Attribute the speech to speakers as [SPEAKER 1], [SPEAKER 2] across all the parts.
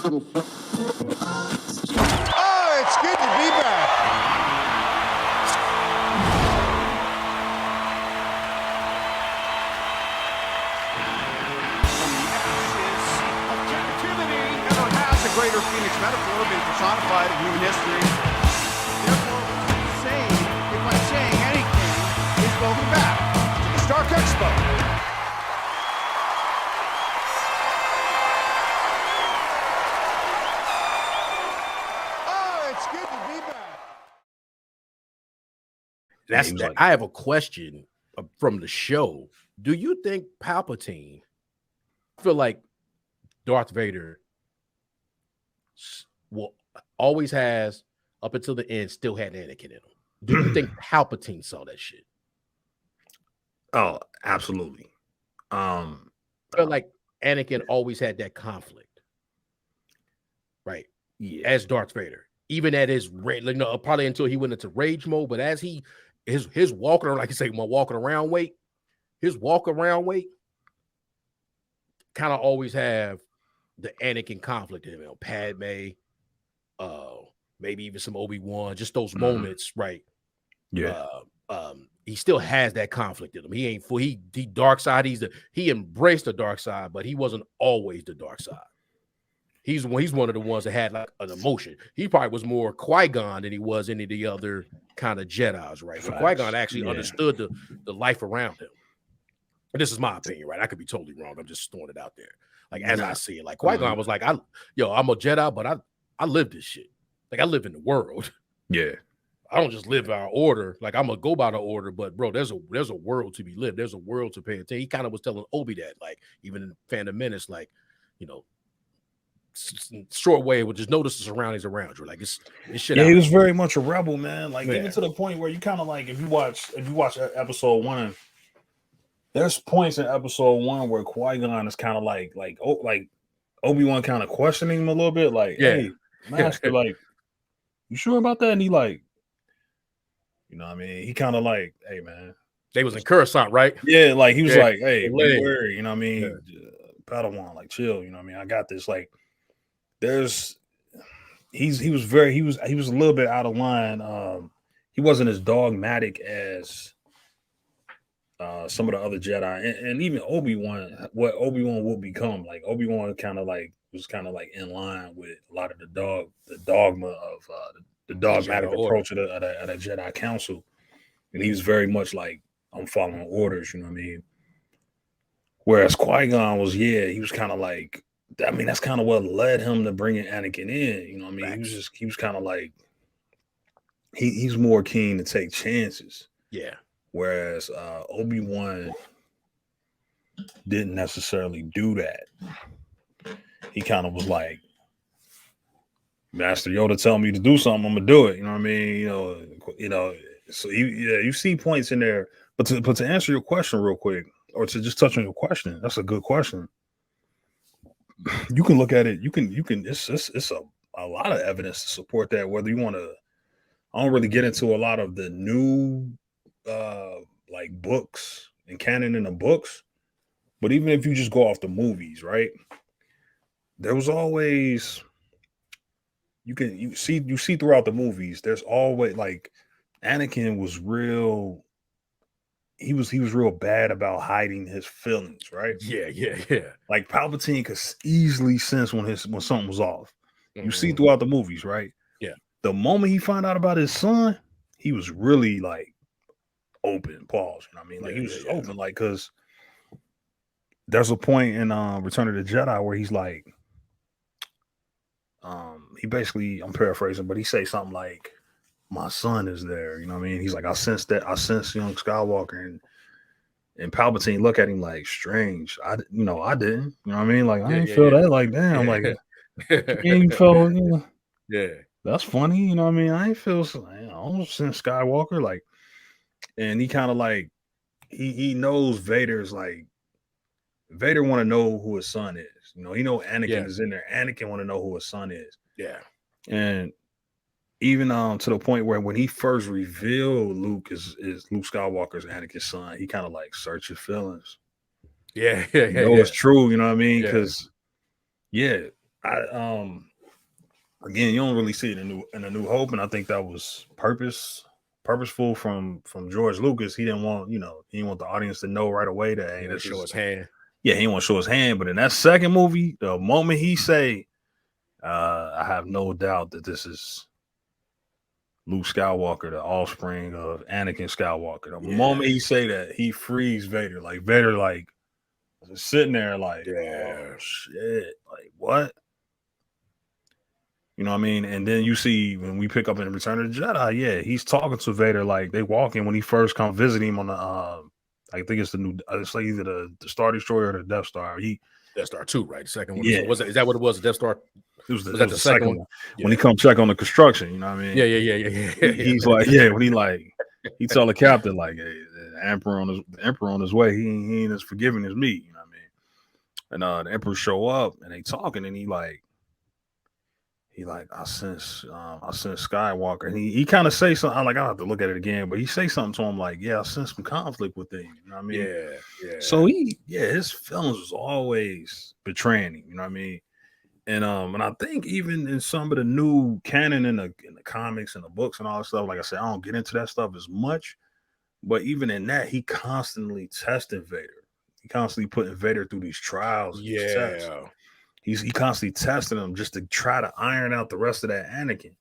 [SPEAKER 1] Oh, it's good to be back. Of captivity, never has a greater Phoenix metaphor been personified in human history. Therefore, what I'm saying, if I'm saying anything, is welcome back to the Stark Expo. Oh, it's good to be back.
[SPEAKER 2] That's that. I have a question from the show. Do you think Palpatine feel like Darth Vader will always has up until the end still had Anakin in him? Do you think Palpatine saw that shit?
[SPEAKER 3] Oh, absolutely.
[SPEAKER 2] I feel like Anakin always had that conflict, right?
[SPEAKER 3] Yeah,
[SPEAKER 2] as Darth Vader, even at his probably until he went into rage mode. But as his walking around, like you say, my walking around weight, his walk around weight kind of always have the Anakin conflict in him. Padme, maybe even some Obi-Wan, just those moments, right?
[SPEAKER 3] Yeah.
[SPEAKER 2] He still has that conflict in him. He ain't full. He dark side. He embraced the dark side, but he wasn't always the dark side. He's one of the ones that had like an emotion. He probably was more Qui-Gon than he was any of the other kind of Jedis, right? But Qui-Gon actually understood the life around him. And this is my opinion, right? I could be totally wrong. I'm just throwing it out there. Like as I see it, like Qui-Gon was like, I'm a Jedi, but I live this shit. Like I live in the world.
[SPEAKER 3] Yeah.
[SPEAKER 2] I don't just live by our order. Like I'm gonna go by the order, but bro, there's a world to be lived. There's a world to pay attention. He kind of was telling Obi that, like, even in Phantom Menace, like, short way would just notice the surroundings around you. Like it's shit.
[SPEAKER 3] Yeah, he was very much a rebel, man. Like even to the point where you kind of like if you watch episode 1, there's points in episode 1 where Qui-Gon is kind of like Obi-Wan kind of questioning him a little bit, like, hey, master, like, you sure about that? And he like, you know what I mean? He kind of like, hey, man. They
[SPEAKER 2] was in Coruscant, right?
[SPEAKER 3] Yeah, like he was like, hey, be wary, you know what I mean? Padawan, like chill, you know what I mean? I got this. Like he was a little bit out of line. He wasn't as dogmatic as some of the other Jedi, and even Obi-Wan, what Obi-Wan will become. Like Obi-Wan was kind of like in line with a lot of the dogma of the dogmatic approach of the Jedi Council, and he was very much like, I'm following orders, you know what I mean? Whereas Qui-Gon was, he was kind of like, I mean, that's kind of what led him to bringing Anakin in, you know what I mean? He was kind of like, he's more keen to take chances.
[SPEAKER 2] Yeah.
[SPEAKER 3] Whereas Obi-Wan didn't necessarily do that. He kind of was like, Master Yoda tell me to do something, I'm gonna do it. You know what I mean? You know. So you see points in there. But to answer your question real quick, or to just touch on your question, that's a good question. You can look at it. You can. It's a lot of evidence to support that. Whether you want to, I don't really get into a lot of the new like books and canon in the books, but even if you just go off the movies, right? There was always you see throughout the movies. There's always like Anakin was real. He was real bad about hiding his feelings, right?
[SPEAKER 2] Yeah.
[SPEAKER 3] Like Palpatine could easily sense when something was off. You see throughout the movies, right?
[SPEAKER 2] Yeah.
[SPEAKER 3] The moment he found out about his son, he was really like open. Pause. You know what I mean? Like he was just open, like because there's a point in Return of the Jedi where he's like, he basically, I'm paraphrasing, but he say something like, my son is there, you know what I mean? He's like, I sense young Skywalker, and Palpatine look at him like strange. I didn't, you know what I mean? Like, I didn't feel that, like, damn, like, you felt, that's funny, you know what I mean? I ain't feel, I don't sense Skywalker, like, and he kind of like, he knows Vader's like, Vader want to know who his son is. You know, he know Anakin is in there. Anakin want to know who his son is.
[SPEAKER 2] Yeah.
[SPEAKER 3] And even to the point where when he first revealed Luke is Luke Skywalker's Anakin's son, he kind of like search his feelings.
[SPEAKER 2] Yeah.
[SPEAKER 3] It's true, you know what I mean? Because Again, you don't really see it in a New Hope, and I think that was purposeful from George Lucas. He didn't want he didn't want the audience to know right away that
[SPEAKER 2] He show his hand.
[SPEAKER 3] Yeah, he didn't want to show his hand. But in that second movie, the moment he say, "I have no doubt that this is Luke Skywalker, the offspring of Anakin Skywalker," the moment he say that, he frees Vader. Like Vader, like just sitting there, like, oh shit, like what? You know what I mean? And then you see when we pick up in Return of the Jedi, yeah, he's talking to Vader like they walk in when he first come visit him on the I think it's the new it's like either the Star Destroyer or the Death Star.
[SPEAKER 2] Death Star 2, right? The second one.
[SPEAKER 3] Yeah.
[SPEAKER 2] Is that what it was? The Death Star?
[SPEAKER 3] Was
[SPEAKER 2] that the second one?
[SPEAKER 3] Yeah. When he come check on the construction, you know what I mean?
[SPEAKER 2] Yeah.
[SPEAKER 3] He's like, when he tell the captain like, hey, the emperor on his way, he ain't as forgiving as me, you know what I mean? And the emperor show up and they talking and he like I sense Skywalker, and he kind of say something. I'll have to look at it again, but he say something to him like, yeah, I sense some conflict with him. You know what I mean?
[SPEAKER 2] Yeah.
[SPEAKER 3] So his feelings was always betraying him. You know what I mean? And I think even in some of the new canon in the comics and the books and all that stuff, like I said, I don't get into that stuff as much, but even in that, he constantly tested Vader. He constantly putting Vader through these trials. And these tests. He constantly testing him just to try to iron out the rest of that Anakin.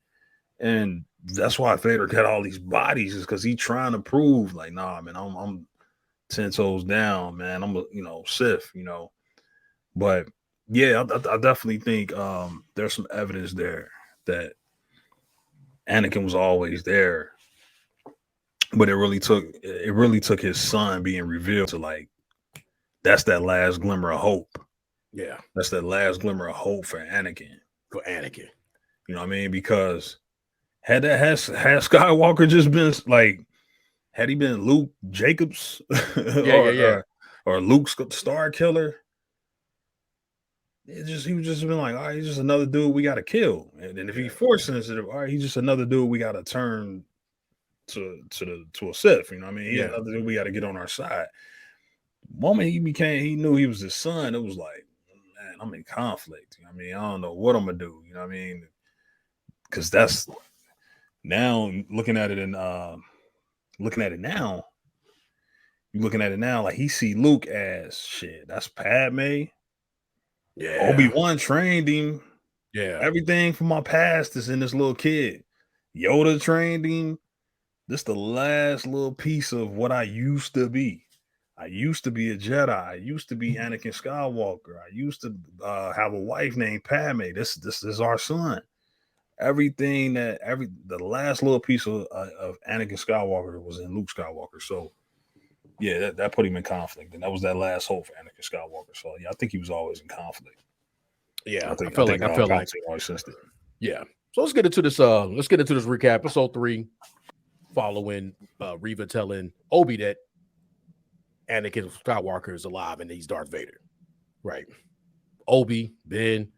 [SPEAKER 3] And that's why Vader got all these bodies, is because he trying to prove like, nah, man, I'm 10 toes down, man. I'm a Sith, But yeah, I definitely think there's some evidence there that Anakin was always there. But it really took his son being revealed to like, that's that last glimmer of hope.
[SPEAKER 2] Yeah.
[SPEAKER 3] That's that last glimmer of hope for Anakin. You know what I mean? Because had Skywalker just been like, had he been Luke Jacobs or Luke Star Killer, he would just been like, all right, he's just another dude we gotta kill. And then if he force sensitive, all right, he's just another dude we gotta turn to a Sith. You know what I mean? He's another dude we gotta get on our side. The moment he knew he was his son, it was like, man, I'm in conflict. You know what I mean? I don't know what I'm gonna do. You know what I mean? Because that's now looking at it now, like he see Luke as shit. That's Padme.
[SPEAKER 2] Yeah.
[SPEAKER 3] Obi-Wan trained him.
[SPEAKER 2] Yeah.
[SPEAKER 3] Everything from my past is in this little kid. Yoda trained him. This the last little piece of what I used to be. I used to be a Jedi. I used to be Anakin Skywalker. I used to have a wife named Padme. This is our son. Everything the last little piece of Anakin Skywalker was in Luke Skywalker. So yeah, that put him in conflict, and that was that last hope for Anakin Skywalker. So yeah, I think he was always in conflict.
[SPEAKER 2] Yeah, I feel like
[SPEAKER 3] always sensed it.
[SPEAKER 2] Yeah. So let's get into this. Let's get into this recap. Episode 3, following Reva telling Obi that Anakin Skywalker is alive and he's Darth Vader. Right. Obi, Ben,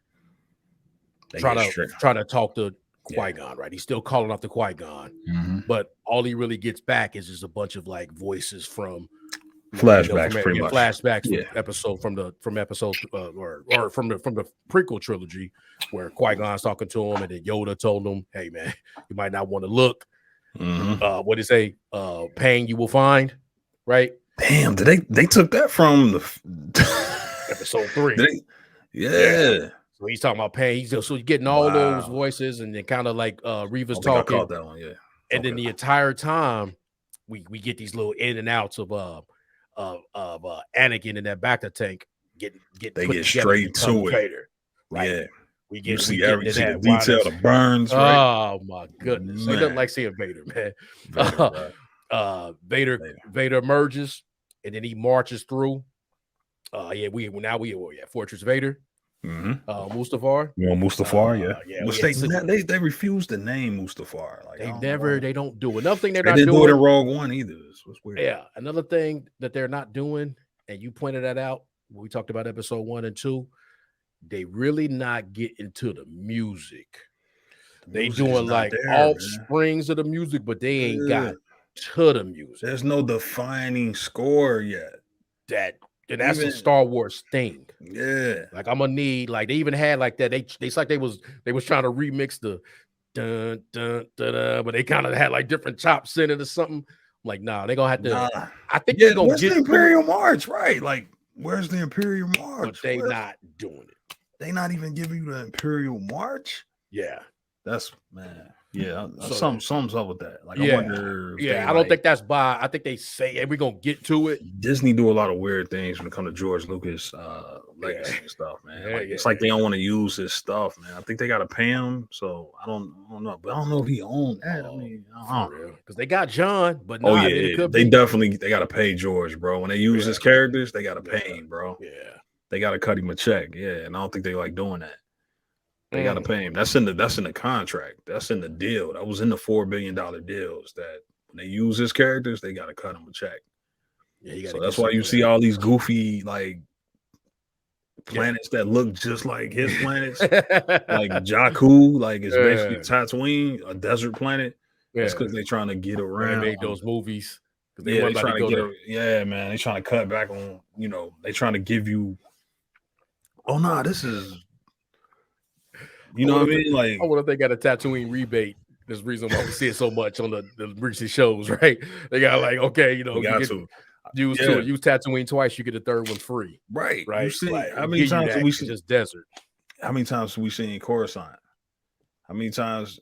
[SPEAKER 2] trying to talk to Qui-Gon, right? He's still calling off the Qui-Gon, but all he really gets back is just a bunch of like voices from
[SPEAKER 3] flashbacks, pretty much
[SPEAKER 2] flashbacks from the prequel trilogy, where Qui-Gon's talking to him, and then Yoda told him, "Hey man, you might not want to look." What did he say? Pain you will find, right?
[SPEAKER 3] Damn, did they took that from the
[SPEAKER 2] episode 3?
[SPEAKER 3] Yeah.
[SPEAKER 2] So he's talking about pain. So you're getting all those voices, and then kind of like Reva's talking.
[SPEAKER 3] I caught that one, yeah.
[SPEAKER 2] And then the entire time, we get these little in and outs of Anakin in that bacta tank getting
[SPEAKER 3] straight to it.
[SPEAKER 2] Vader, right?
[SPEAKER 3] Yeah.
[SPEAKER 2] We get
[SPEAKER 3] the detail, the burns. Right?
[SPEAKER 2] Oh my goodness! It doesn't like seeing Vader, man. Vader emerges, and then he marches through. Fortress Vader. Mustafar.
[SPEAKER 3] Mustafar, they refused the name Mustafar. Like
[SPEAKER 2] they don't do another thing. They
[SPEAKER 3] didn't do it in Rogue One either. It's weird.
[SPEAKER 2] Yeah, another thing that they're not doing, and you pointed that out when we talked about episode 1 and 2. They really not get into the music. They doing like offsprings of the music, but they ain't got to the music.
[SPEAKER 3] There's no defining score yet.
[SPEAKER 2] That And that's a
[SPEAKER 3] Even
[SPEAKER 2] Star Wars thing.
[SPEAKER 3] yeah.
[SPEAKER 2] Like I'm gonna need like they even had like that. It's like they was trying to remix the dun dun dun, dun but they kind of had like different chops in it or something. I'm like, nah, they're gonna have to.
[SPEAKER 3] Nah.
[SPEAKER 2] I think
[SPEAKER 3] Yeah,
[SPEAKER 2] they're gonna
[SPEAKER 3] where's
[SPEAKER 2] get
[SPEAKER 3] the
[SPEAKER 2] to
[SPEAKER 3] Imperial
[SPEAKER 2] it,
[SPEAKER 3] March? Right. Like, where's the Imperial
[SPEAKER 2] but
[SPEAKER 3] March?
[SPEAKER 2] they not doing it.
[SPEAKER 3] They not even giving you the Imperial March?
[SPEAKER 2] Yeah.
[SPEAKER 3] That's man. Yeah,
[SPEAKER 2] So
[SPEAKER 3] something's up with that. Like, I
[SPEAKER 2] yeah.
[SPEAKER 3] wonder if they
[SPEAKER 2] I don't think that's by. I think they say, hey, we're gonna get to it.
[SPEAKER 3] Disney do a lot of weird things when it comes to George Lucas legacy and stuff, man. Like it's like they don't want to use his stuff, man. I think they gotta pay him, so I don't know, but I don't know if he owned that. I mean,
[SPEAKER 2] because they got John, but
[SPEAKER 3] oh
[SPEAKER 2] nah,
[SPEAKER 3] yeah,
[SPEAKER 2] it could
[SPEAKER 3] they
[SPEAKER 2] be.
[SPEAKER 3] definitely they gotta pay George, bro. When they use his characters, they gotta pay him, bro.
[SPEAKER 2] Yeah,
[SPEAKER 3] they gotta cut him a check, yeah, and I don't think they like doing that. They gotta pay him. That's in the contract. That's in the deal. That was in the $4 billion deals. That when they use his characters, they gotta cut him a check.
[SPEAKER 2] Yeah,
[SPEAKER 3] so that's why you see all these goofy like planets that look just like his planets, like Jakku, like it's basically Tatooine, a desert planet. That's because they're trying to get around.
[SPEAKER 2] They made those movies.
[SPEAKER 3] They trying to get yeah, man. They trying to cut back on. They trying to give you. Oh no, this is. You know what I mean? Like,
[SPEAKER 2] I wonder if they got a Tatooine rebate. There's reason why we see it so much on the recent shows, right? They got like, okay,
[SPEAKER 3] you got to
[SPEAKER 2] use Tatooine twice, you get a third one free.
[SPEAKER 3] Right.
[SPEAKER 2] You
[SPEAKER 3] see,
[SPEAKER 2] like,
[SPEAKER 3] how many times have we seen
[SPEAKER 2] just desert?
[SPEAKER 3] How many times have we seen Coruscant? How many times?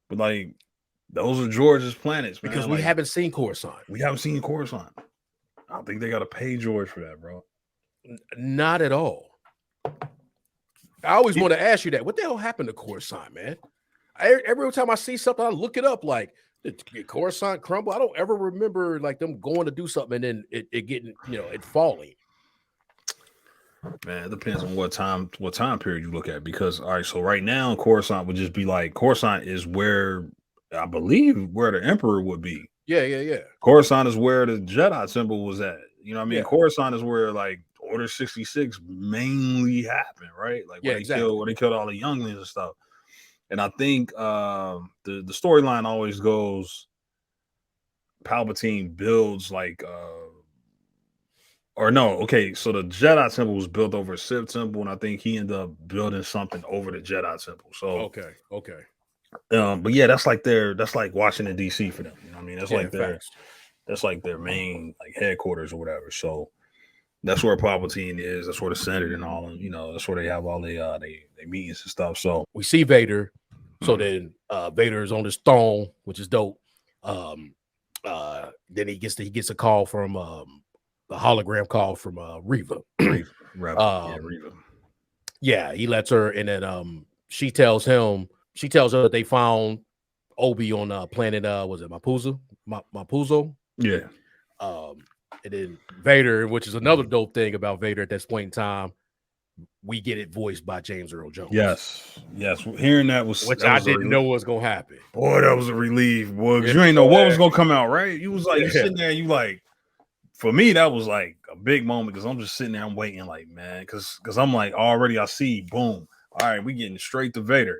[SPEAKER 3] But like, those are George's planets, man.
[SPEAKER 2] Because we haven't seen Coruscant.
[SPEAKER 3] We haven't seen Coruscant. I don't think they got to pay George for that, bro.
[SPEAKER 2] Not at all. I always want to ask you that. What the hell happened to Coruscant, man? Every time I see something, I look it up. Like, did Coruscant crumble? I don't ever remember like them going to do something and then it getting, it falling.
[SPEAKER 3] Man, it depends on what time period you look at. Because all right, so right now Coruscant would just be like Coruscant is where I believe where the Emperor would be.
[SPEAKER 2] Yeah.
[SPEAKER 3] Coruscant is where the Jedi Temple was at. You know what I mean? Yeah. Coruscant is where like Order 66 mainly happened, right? Like where they killed all the younglings and stuff. And I think the storyline always goes Palpatine builds like so the Jedi Temple was built over a Sith Temple, and I think he ended up building something over the Jedi Temple. So
[SPEAKER 2] okay.
[SPEAKER 3] But yeah, that's like Washington DC for them. You know what I mean? That's like their main like headquarters or whatever. So that's where Palpatine is. That's where the Senate and all. That's where they have all they meetings and stuff. So
[SPEAKER 2] we see Vader. So then Vader is on his throne, which is dope. Then he gets a call from a hologram call from Reva.
[SPEAKER 3] Reva.
[SPEAKER 2] Yeah, he lets her, and then she tells her that they found Obi on planet was it Mapuzo?
[SPEAKER 3] Yeah.
[SPEAKER 2] And then Vader, which is another dope thing about Vader at this point in time, we get it voiced by James Earl Jones.
[SPEAKER 3] Yes. Hearing that was
[SPEAKER 2] I didn't know was gonna happen.
[SPEAKER 3] Boy, that was a relief, boy. Because you ain't know what was gonna come out, right? You was like you sitting there, and you like. For me, that was like a big moment because I'm just sitting there, I'm waiting, like, man, because I'm like already I see, boom, all right, we getting straight to Vader.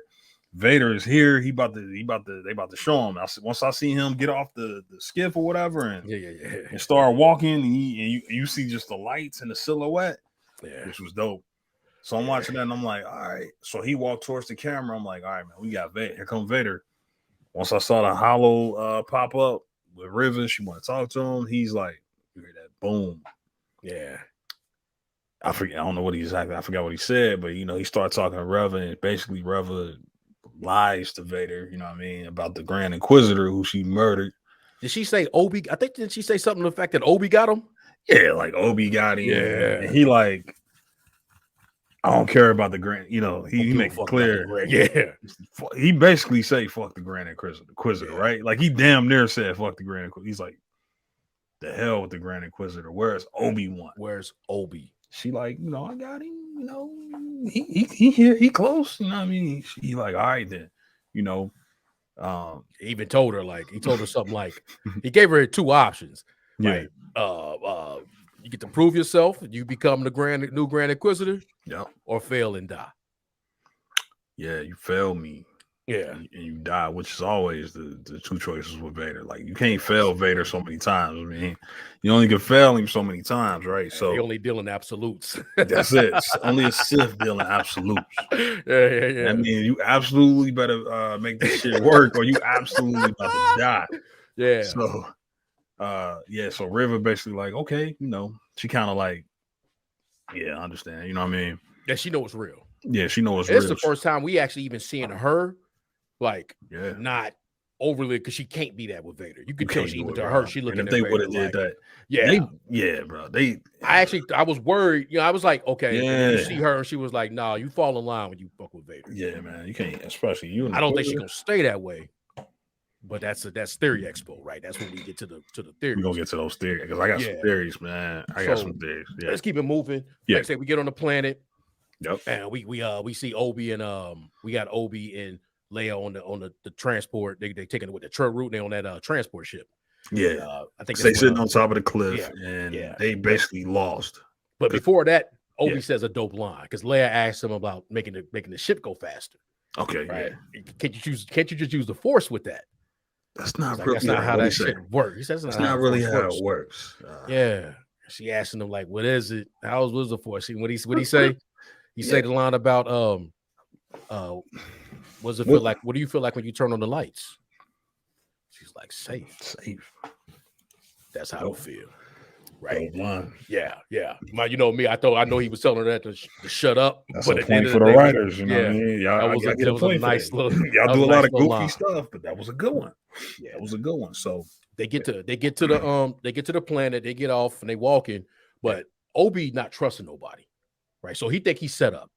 [SPEAKER 3] Vader is here. They about to show him. Once I see him get off the skiff or whatever, and and start walking, and you see just the lights and the silhouette, which was dope. So I'm watching that, and I'm like, all right. So he walked towards the camera. I'm like, all right, man, we got Vader. Here comes Vader. Once I saw the hollow pop up with Riven, she want to talk to him. He's like, you hear that boom?
[SPEAKER 2] Yeah.
[SPEAKER 3] I forget. I don't know I forgot what he said, but he started talking to Reva, and basically Reva lies to Vader, you know what I mean, about the Grand Inquisitor who she murdered.
[SPEAKER 2] Did she say Obi? I think did she say something to the fact that Obi got him?
[SPEAKER 3] Yeah, like Obi got him.
[SPEAKER 2] Yeah.
[SPEAKER 3] And he like, I don't care about the Grand, he make it clear.
[SPEAKER 2] Yeah.
[SPEAKER 3] He basically say fuck the Grand Inquisitor, right? Like he damn near said fuck the Grand Inquisitor. He's like, the hell with the Grand Inquisitor. Where's Obi-Wan?
[SPEAKER 2] Where's Obi?
[SPEAKER 3] She like, I got him, he here, he close, you know what I mean? He like, all right then,
[SPEAKER 2] he even told her something like, he gave her two options.
[SPEAKER 3] Yeah.
[SPEAKER 2] Like, you get to prove yourself, you become the new Grand Inquisitor,
[SPEAKER 3] yep,
[SPEAKER 2] or fail and die.
[SPEAKER 3] Yeah, you fail me.
[SPEAKER 2] Yeah.
[SPEAKER 3] and you die, which is always the two choices with Vader. Like you can't fail Vader so many times. I mean, you only can fail him so many times, right?
[SPEAKER 2] They
[SPEAKER 3] So
[SPEAKER 2] only deal in absolutes.
[SPEAKER 3] that's it. It's only a Sith dealing absolutes.
[SPEAKER 2] Yeah.
[SPEAKER 3] I mean, you absolutely better make this shit work, or you absolutely about to die.
[SPEAKER 2] Yeah.
[SPEAKER 3] So, so River basically like, okay, she kind of like, yeah, I understand. You know what I mean?
[SPEAKER 2] Yeah, she knows it's real.
[SPEAKER 3] Yeah, she knows it's
[SPEAKER 2] It's
[SPEAKER 3] real.
[SPEAKER 2] the first time we actually even seeing her, like,
[SPEAKER 3] Yeah.
[SPEAKER 2] not overly, because she can't be that with Vader. You could tell she, even to
[SPEAKER 3] bro.
[SPEAKER 2] her, she looking
[SPEAKER 3] and
[SPEAKER 2] at
[SPEAKER 3] if they
[SPEAKER 2] Vader
[SPEAKER 3] would have
[SPEAKER 2] like,
[SPEAKER 3] did that,
[SPEAKER 2] yeah,
[SPEAKER 3] bro.
[SPEAKER 2] I was worried. I was like, okay. And then you
[SPEAKER 3] Yeah.
[SPEAKER 2] see her, and she was like, nah, you fall in line when you fuck with Vader.
[SPEAKER 3] Yeah, man, you can't, especially you.
[SPEAKER 2] I don't think she's gonna stay that way. But that's Theory Expo, right? That's when we get to the theories.
[SPEAKER 3] We're gonna get to those theories because I got some theories, man. I got some theories. Yeah.
[SPEAKER 2] Let's keep it moving.
[SPEAKER 3] Yeah.
[SPEAKER 2] Like I said, we get on the planet.
[SPEAKER 3] Yep.
[SPEAKER 2] And we see Obi and we got Obi and Leia on the transport. They taking it with the truck route. They on that transport ship.
[SPEAKER 3] Yeah.
[SPEAKER 2] I think
[SPEAKER 3] they sitting on top of the cliff and they basically lost.
[SPEAKER 2] But before that, Obi says a dope line because Leia asked him about making the ship go faster.
[SPEAKER 3] Okay.
[SPEAKER 2] Right. Yeah. Can't you just use the Force with that?
[SPEAKER 3] That's not
[SPEAKER 2] how that shit works. He says
[SPEAKER 3] that's not really how it works.
[SPEAKER 2] Yeah. She asking him like, "What is it? How was the Force?" What he say? He say the line about what does it feel like? What do you feel like when you turn on the lights? She's like, safe. That's how I feel. Right. Yeah. You know me. I know he was telling her that to shut up.
[SPEAKER 3] That's
[SPEAKER 2] but
[SPEAKER 3] a point for the writers. You know what I mean?
[SPEAKER 2] That was a nice little.
[SPEAKER 3] Y'all do a lot of goofy stuff, but that was a good one.
[SPEAKER 2] Yeah,
[SPEAKER 3] that was a good one. So
[SPEAKER 2] they get to the planet. They get off and they walk in, but Obi not trusting nobody. Right. So he think he's set up.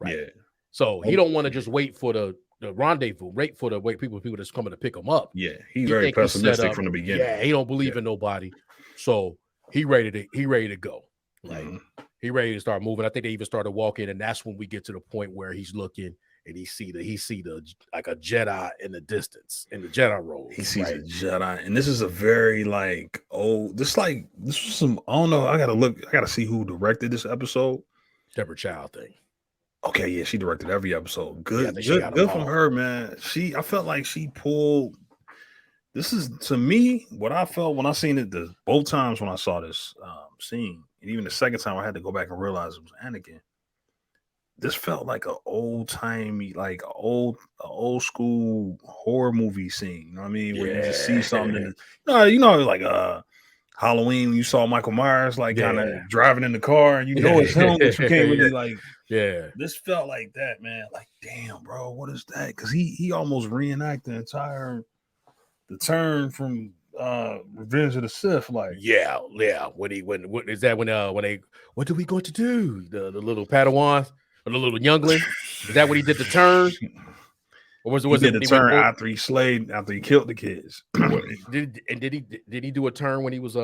[SPEAKER 2] Right.
[SPEAKER 3] Yeah.
[SPEAKER 2] So he don't want to just wait for the rendezvous, wait for the people that's coming to pick him up.
[SPEAKER 3] Yeah. He's very pessimistic from the beginning.
[SPEAKER 2] Yeah, he don't believe in nobody. So he ready to go. Like he ready to start moving. I think they even started walking, and that's when we get to the point where he's looking and he see the like a Jedi in the distance in the Jedi road.
[SPEAKER 3] He sees a Jedi, and this is a very like this was some, I don't know. I gotta see who directed this episode.
[SPEAKER 2] Deborah Child thing.
[SPEAKER 3] Okay, yeah, she directed every episode. Good from her, man. I felt like she pulled. This is, to me, what I felt when I seen it both times when I saw this scene, and even the second time I had to go back and realize it was Anakin. This felt like an old-timey, like old school horror movie scene. You know what I mean? Where you just see something. Like Halloween, when you saw Michael Myers like kind of driving in the car, and it's him, but you can't really like.
[SPEAKER 2] Yeah,
[SPEAKER 3] this felt like that, man. Like, damn, bro, what is that? Because he almost reenacted the entire turn from Revenge of the Sith. Like,
[SPEAKER 2] yeah. What are we going to do? The little Padawan or the little youngling? Is that when he did the turn? Or was
[SPEAKER 3] it the turn after he killed the kids?
[SPEAKER 2] Did he do a turn when he was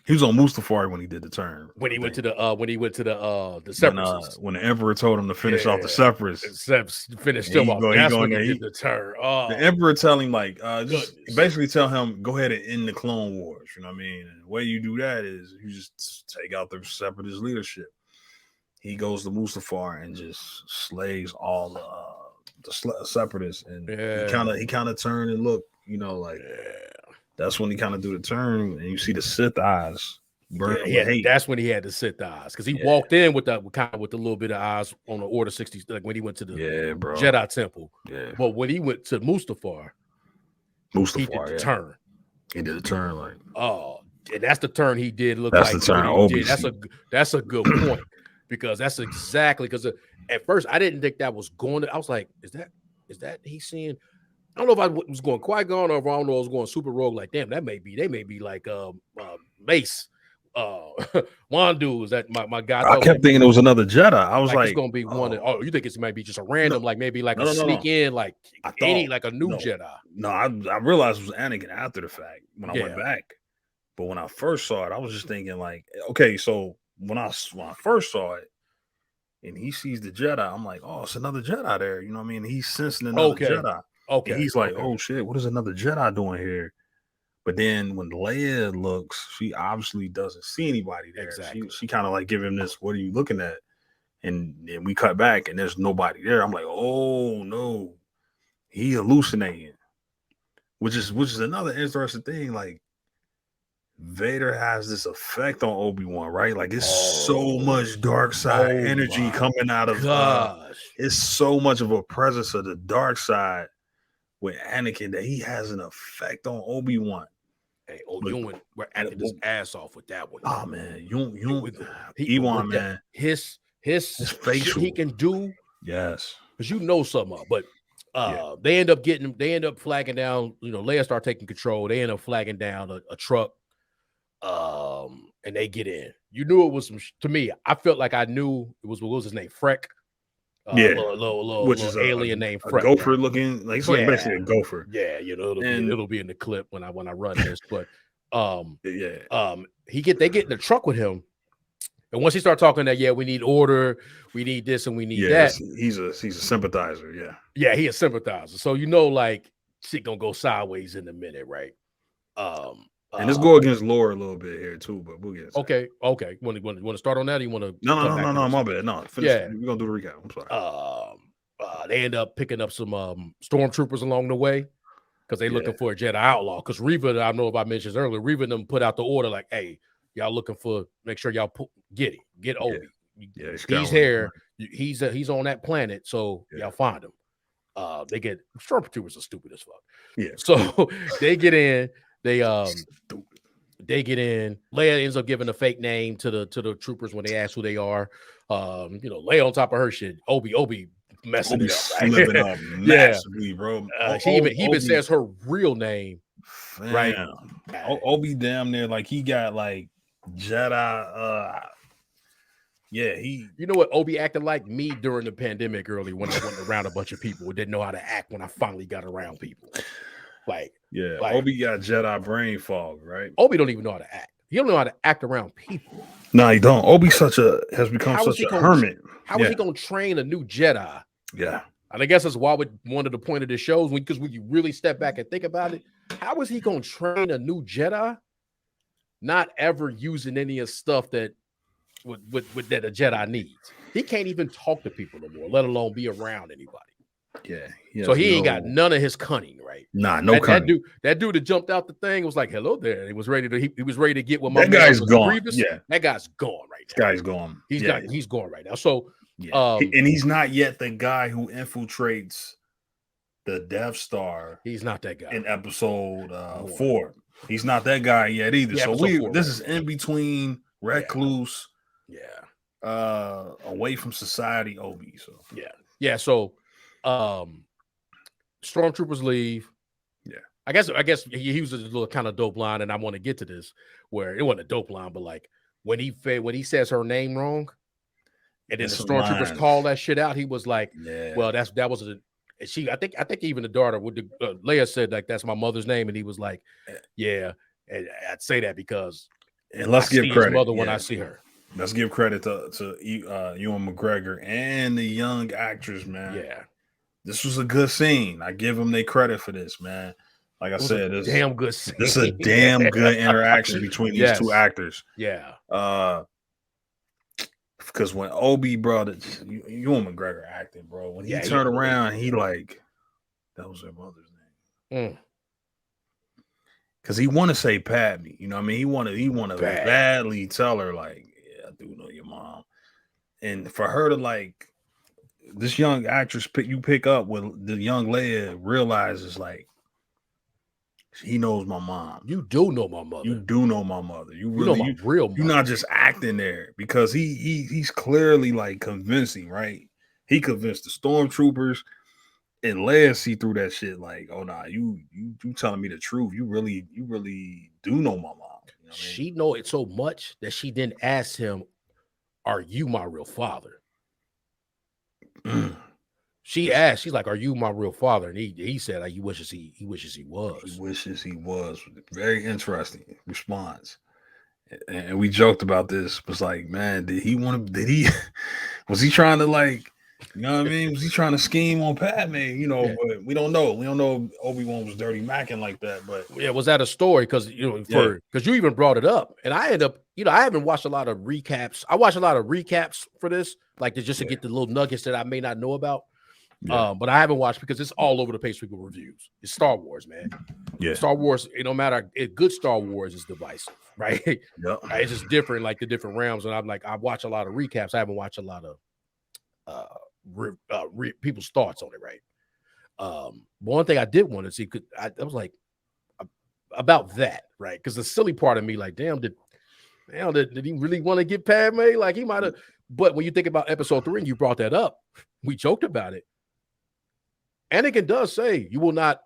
[SPEAKER 3] he was on Mustafar when he did the turn.
[SPEAKER 2] When he went to the Separatists.
[SPEAKER 3] When the Emperor told him to finish off the Separatists.
[SPEAKER 2] Finished him off. That's when he did the turn.
[SPEAKER 3] The Emperor tell him basically tell him, go ahead and end the Clone Wars. You know what I mean? And the way you do that is you just take out the Separatist leadership. He goes to Mustafar and just slays all the Separatists, and he kind of turned and looked, that's when he kind of do the turn, and you see the Sith eyes burn.
[SPEAKER 2] That's when he had the Sith eyes, because he walked in with the little bit of eyes on the Order 60, like when he went to the Jedi Temple. Yeah, but when he went to Mustafar, he did the turn.
[SPEAKER 3] He did the turn, like
[SPEAKER 2] and that's the turn he did.
[SPEAKER 3] That's the turn.
[SPEAKER 2] That's a good point, because that's exactly, because at first I didn't think that was going to. I was like, is that he's seeing? I don't know if I was going Qui-Gon or if I don't know I was going Super Rogue. Like, damn, they may be like Mace, Wandu. Is that my guy?
[SPEAKER 3] I kept thinking it was another Jedi. I was like
[SPEAKER 2] it's gonna be one. You think it might be just a random, like maybe like sneak in, like a new Jedi?
[SPEAKER 3] No, I realized it was Anakin after the fact when I went back. But when I first saw it, I was just thinking like, okay, so when I first saw it, and he sees the Jedi, I'm like, oh, it's another Jedi there. You know what I mean? He's sensing another Jedi.
[SPEAKER 2] Okay.
[SPEAKER 3] And he's like, oh shit, what is another Jedi doing here? But then when Leia looks, she obviously doesn't see anybody there. Exactly. She kind of like give him this, what are you looking at? And then we cut back and there's nobody there. I'm like, oh no. he hallucinating, which is another interesting thing. Like Vader has this effect on Obi-Wan, right? Like it's so much dark side energy coming out of it's so much of a presence of the dark side with Anakin that he has an effect on Obi-Wan.
[SPEAKER 2] Hey, we're acting his ass off with that one.
[SPEAKER 3] Oh man, Ewan, man,
[SPEAKER 2] his
[SPEAKER 3] facial
[SPEAKER 2] he can do,
[SPEAKER 3] yes,
[SPEAKER 2] because you know something up, but they end up flagging down. You know, Leia start taking control. They end up flagging down a truck, and they get in. You knew it was to me. I felt like I knew it was what was his name, Freck.
[SPEAKER 3] Which is
[SPEAKER 2] alien named Freck,
[SPEAKER 3] gopher looking, like it's like basically a gopher.
[SPEAKER 2] Yeah, you know, it'll be in the clip when I run this, but they get in the truck with him, and once he starts talking that we need order, we need this, and we need that.
[SPEAKER 3] He's a sympathizer.
[SPEAKER 2] Yeah, he a sympathizer. So you know, like shit gonna go sideways in a minute, right?
[SPEAKER 3] And let's go against lore a little bit here too, but we'll get
[SPEAKER 2] okay. Want to start on that? Or you want to?
[SPEAKER 3] No, my bad. No, finish. Yeah, we're gonna do the recap. I'm
[SPEAKER 2] sorry. They end up picking up some stormtroopers along the way because they're looking for a Jedi outlaw. Because Reva, I don't know if I mentioned earlier, Reva and them put out the order like, "Hey, y'all looking for? Make sure y'all get Obi.
[SPEAKER 3] Yeah,
[SPEAKER 2] he's here. He's on that planet. So y'all find him. They get stormtroopers are stupid as fuck.
[SPEAKER 3] Yeah.
[SPEAKER 2] So they get in. They get in. Leia ends up giving a fake name to the troopers when they ask who they are. Leia on top of her shit. Obi messing it up, right?
[SPEAKER 3] Slipping up massively, bro.
[SPEAKER 2] He even says her real name, right?
[SPEAKER 3] Obi damn near like he got like Jedi. He.
[SPEAKER 2] You know what Obi acted like me during the pandemic early when I went around a bunch of people who didn't know how to act when I finally got around people. Obi got Jedi brain fog, right? Obi don't even know how to act. He don't know how to act around people.
[SPEAKER 3] No, he don't. Obi has become such a hermit.
[SPEAKER 2] How is he going to train a new Jedi?
[SPEAKER 3] Yeah.
[SPEAKER 2] And I guess that's why one of the point of the shows, because when you really step back and think about it, how is he going to train a new Jedi? Not ever using any of stuff that that a Jedi needs. He can't even talk to people no more, let alone be around anybody.
[SPEAKER 3] Yeah.
[SPEAKER 2] So he ain't got none of his cunning, right?
[SPEAKER 3] Nah, no cunning.
[SPEAKER 2] That dude that jumped out the thing was like, "Hello there." He was ready to get what my
[SPEAKER 3] that guy's gone. Grievous.
[SPEAKER 2] Yeah, that guy's gone right now.
[SPEAKER 3] This guy's gone.
[SPEAKER 2] He's gone right now. So
[SPEAKER 3] and he's not yet the guy who infiltrates the Death Star.
[SPEAKER 2] He's not that guy
[SPEAKER 3] in episode 4. He's not that guy yet either. So this is in between recluse, away from society, Obi. So
[SPEAKER 2] So stormtroopers leave. I guess he uses a little kind of dope line, and I want to get to this where it wasn't a dope line, but like when he says her name wrong, and then the stormtroopers call that shit out, he was like, "Well, that was she." I think even the daughter Leia said like that's my mother's name, and he was like, "Yeah, and I'd say that because."
[SPEAKER 3] And let's give credit
[SPEAKER 2] mother when I see her.
[SPEAKER 3] Let's give credit to Ewan McGregor and the young actress, man.
[SPEAKER 2] Yeah.
[SPEAKER 3] This was a good scene. I give them their credit for this, man. Like I said, this
[SPEAKER 2] damn good scene.
[SPEAKER 3] This is a damn good interaction between these two actors.
[SPEAKER 2] Yeah.
[SPEAKER 3] Because when Obi brought it, Ewan McGregor acting, bro. When he turned around, he like that was her mother's name. Because he want to say Padme, you know what I mean? He want to badly tell her like, yeah, I do know your mom, and for her to like. This young actress pick up with the young Leia realizes like he knows my mom.
[SPEAKER 2] You do know my mother.
[SPEAKER 3] You do know my mother. You really
[SPEAKER 2] know my real mother.
[SPEAKER 3] You're not just acting there because he's clearly like convincing, right? He convinced the stormtroopers and Leia see through that shit like, oh nah, you telling me the truth. You really do know my mom. You know
[SPEAKER 2] she know it so much that she didn't ask him, "Are you my real father?" She asked, she's like, "Are you my real father?" And he said, like, he wishes he was.
[SPEAKER 3] He wishes he was. Very interesting response. And we joked about this. Was like, man, was he trying to like, you know what I mean? Was he trying to scheme on Padme? You know, but we don't know. We don't know if Obi-Wan was dirty macking like that. But
[SPEAKER 2] was that a story? Because because you even brought it up, and I end up, I haven't watched a lot of recaps. I watched a lot of recaps for this, like just to get the little nuggets that I may not know about.
[SPEAKER 3] Yeah.
[SPEAKER 2] But I haven't watched because it's all over the place with reviews. It's Star Wars, man.
[SPEAKER 3] Yeah.
[SPEAKER 2] Star Wars, it no matter good Star Wars is divisive, right?
[SPEAKER 3] Yep.
[SPEAKER 2] It's just different, like the different realms. And I'm like, I watch a lot of recaps. I haven't watched a lot of people's thoughts on it, right? One thing I did want to see, I was like about that, right? Because the silly part of me, like, did he really want to get Padme? Like he might have. But when you think about episode 3 and you brought that up, we joked about it. Anakin does say, "You will not.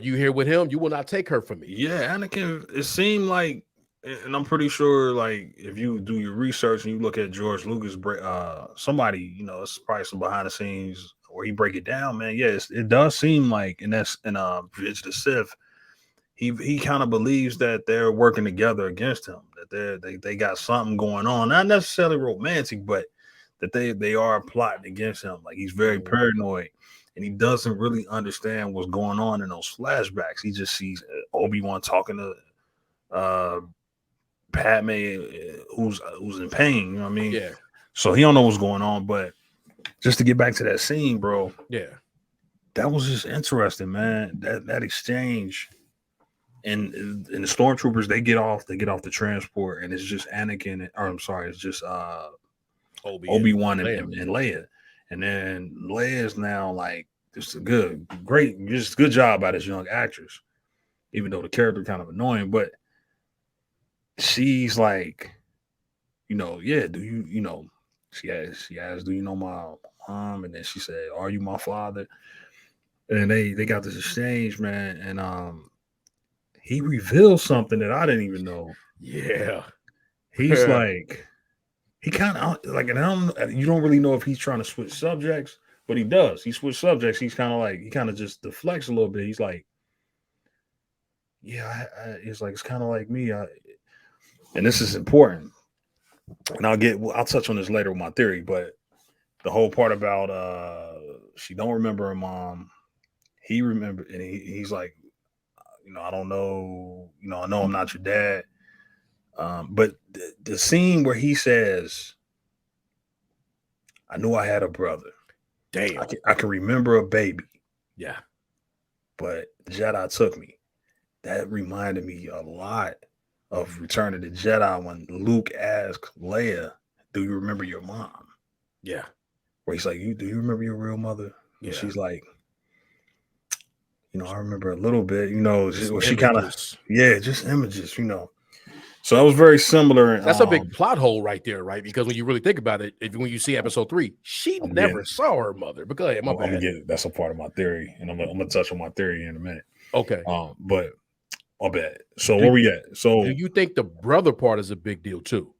[SPEAKER 2] You here with him? You will not take her from me."
[SPEAKER 3] Yeah, Anakin. It seemed like, and I'm pretty sure, like if you do your research and you look at George Lucas, somebody, it's probably some behind the scenes where he break it down, man. Yes, it does seem like, and that's in Revenge of the Sith. He kind of believes that they're working together against him, that they got something going on, not necessarily romantic, but that they are plotting against him. Like he's very paranoid, and he doesn't really understand what's going on in those flashbacks. He just sees Obi-Wan talking to Padme, who's in pain. You know what I mean?
[SPEAKER 2] Yeah.
[SPEAKER 3] So he don't know what's going on. But just to get back to that scene, bro.
[SPEAKER 2] Yeah.
[SPEAKER 3] That was just interesting, man. That exchange. And the stormtroopers, they get off the transport, and it's just Anakin, it's just Obi-Wan and Leia. And then Leia is now like just good job by this young actress, even though the character kind of annoying, but she's like, yeah, do you, she asked, do you know my mom? And then she said, are you my father? And they got this exchange, man, and he revealed something that I didn't even know.
[SPEAKER 2] Yeah.
[SPEAKER 3] He's like, he kind of like, and you don't really know if he's trying to switch subjects, but he does. He switched subjects. He's kind of like, he kind of just deflects a little bit. He's like, yeah, it's like, it's kind of like me. And this is important. And I'll touch on this later with my theory, but the whole part about she don't remember her mom. He remembered, and he's like, I don't know, I know I'm not your dad. But the scene where he says, I knew I had a brother.
[SPEAKER 2] Damn.
[SPEAKER 3] I can remember a baby.
[SPEAKER 2] Yeah.
[SPEAKER 3] But Jedi took me. That reminded me a lot of Return of the Jedi when Luke asked Leia, do you remember your mom?
[SPEAKER 2] Yeah.
[SPEAKER 3] Where he's like, do you remember your real mother? And
[SPEAKER 2] Yeah.
[SPEAKER 3] she's like, I remember a little bit, she kind of, just images, So that was very similar.
[SPEAKER 2] That's a big plot hole right there, right? Because when you really think about it, when you see episode 3, she never saw her mother. But go ahead,
[SPEAKER 3] I'm gonna get it. That's a part of my theory, and I'm gonna touch on my theory in a minute.
[SPEAKER 2] Okay.
[SPEAKER 3] But I'll bet. So where we at? So
[SPEAKER 2] do you think the brother part is a big deal too?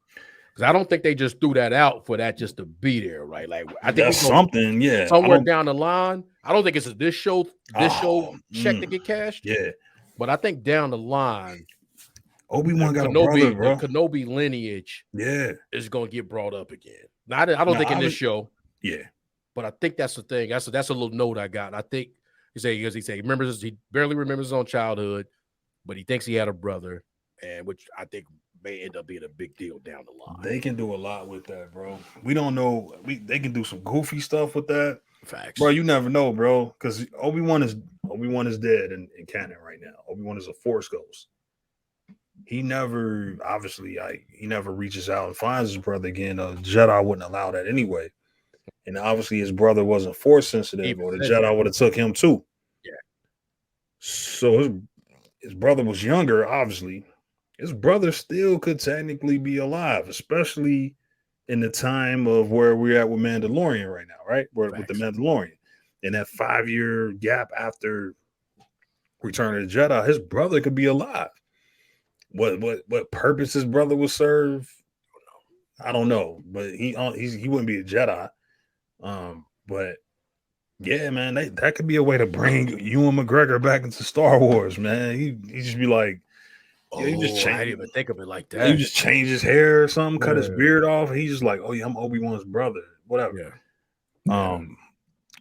[SPEAKER 2] Because I don't think they just threw that out for that just to be there, right? Like I think
[SPEAKER 3] that's something, yeah.
[SPEAKER 2] Somewhere down the line. I don't think it's this show check to get cashed.
[SPEAKER 3] Yeah.
[SPEAKER 2] But I think down the line,
[SPEAKER 3] Obi-Wan got a brother, bro.
[SPEAKER 2] The Kenobi lineage is going to get brought up again. Now, I don't think in this show.
[SPEAKER 3] Yeah.
[SPEAKER 2] But I think that's the thing. That's a little note I got. I think he remembers, he barely remembers his own childhood, but he thinks he had a brother, and which I think may end up being a big deal down the line.
[SPEAKER 3] They can do a lot with that, bro. We don't know. They can do some goofy stuff with that.
[SPEAKER 2] Facts.
[SPEAKER 3] Bro, you never know, bro. Because Obi-Wan is dead in canon right now. Obi-Wan is a Force ghost. He never reaches out and finds his brother again. Jedi wouldn't allow that anyway. And obviously his brother wasn't Force sensitive, or the Jedi would have took him too.
[SPEAKER 2] Yeah.
[SPEAKER 3] So his brother was younger, obviously. His brother still could technically be alive, especially in the time of where we're at with Mandalorian right now, right? With the Mandalorian. In that 5-year gap after Return of the Jedi, his brother could be alive. What purpose his brother would serve, I don't know. But he wouldn't be a Jedi. But yeah, man, that could be a way to bring Ewan McGregor back into Star Wars, man. He just be like,
[SPEAKER 2] he just change. I didn't even think of it like that.
[SPEAKER 3] He just change his hair or something, cut his beard off, and he's just like, oh yeah, I'm Obi-Wan's brother, whatever.
[SPEAKER 2] Yeah.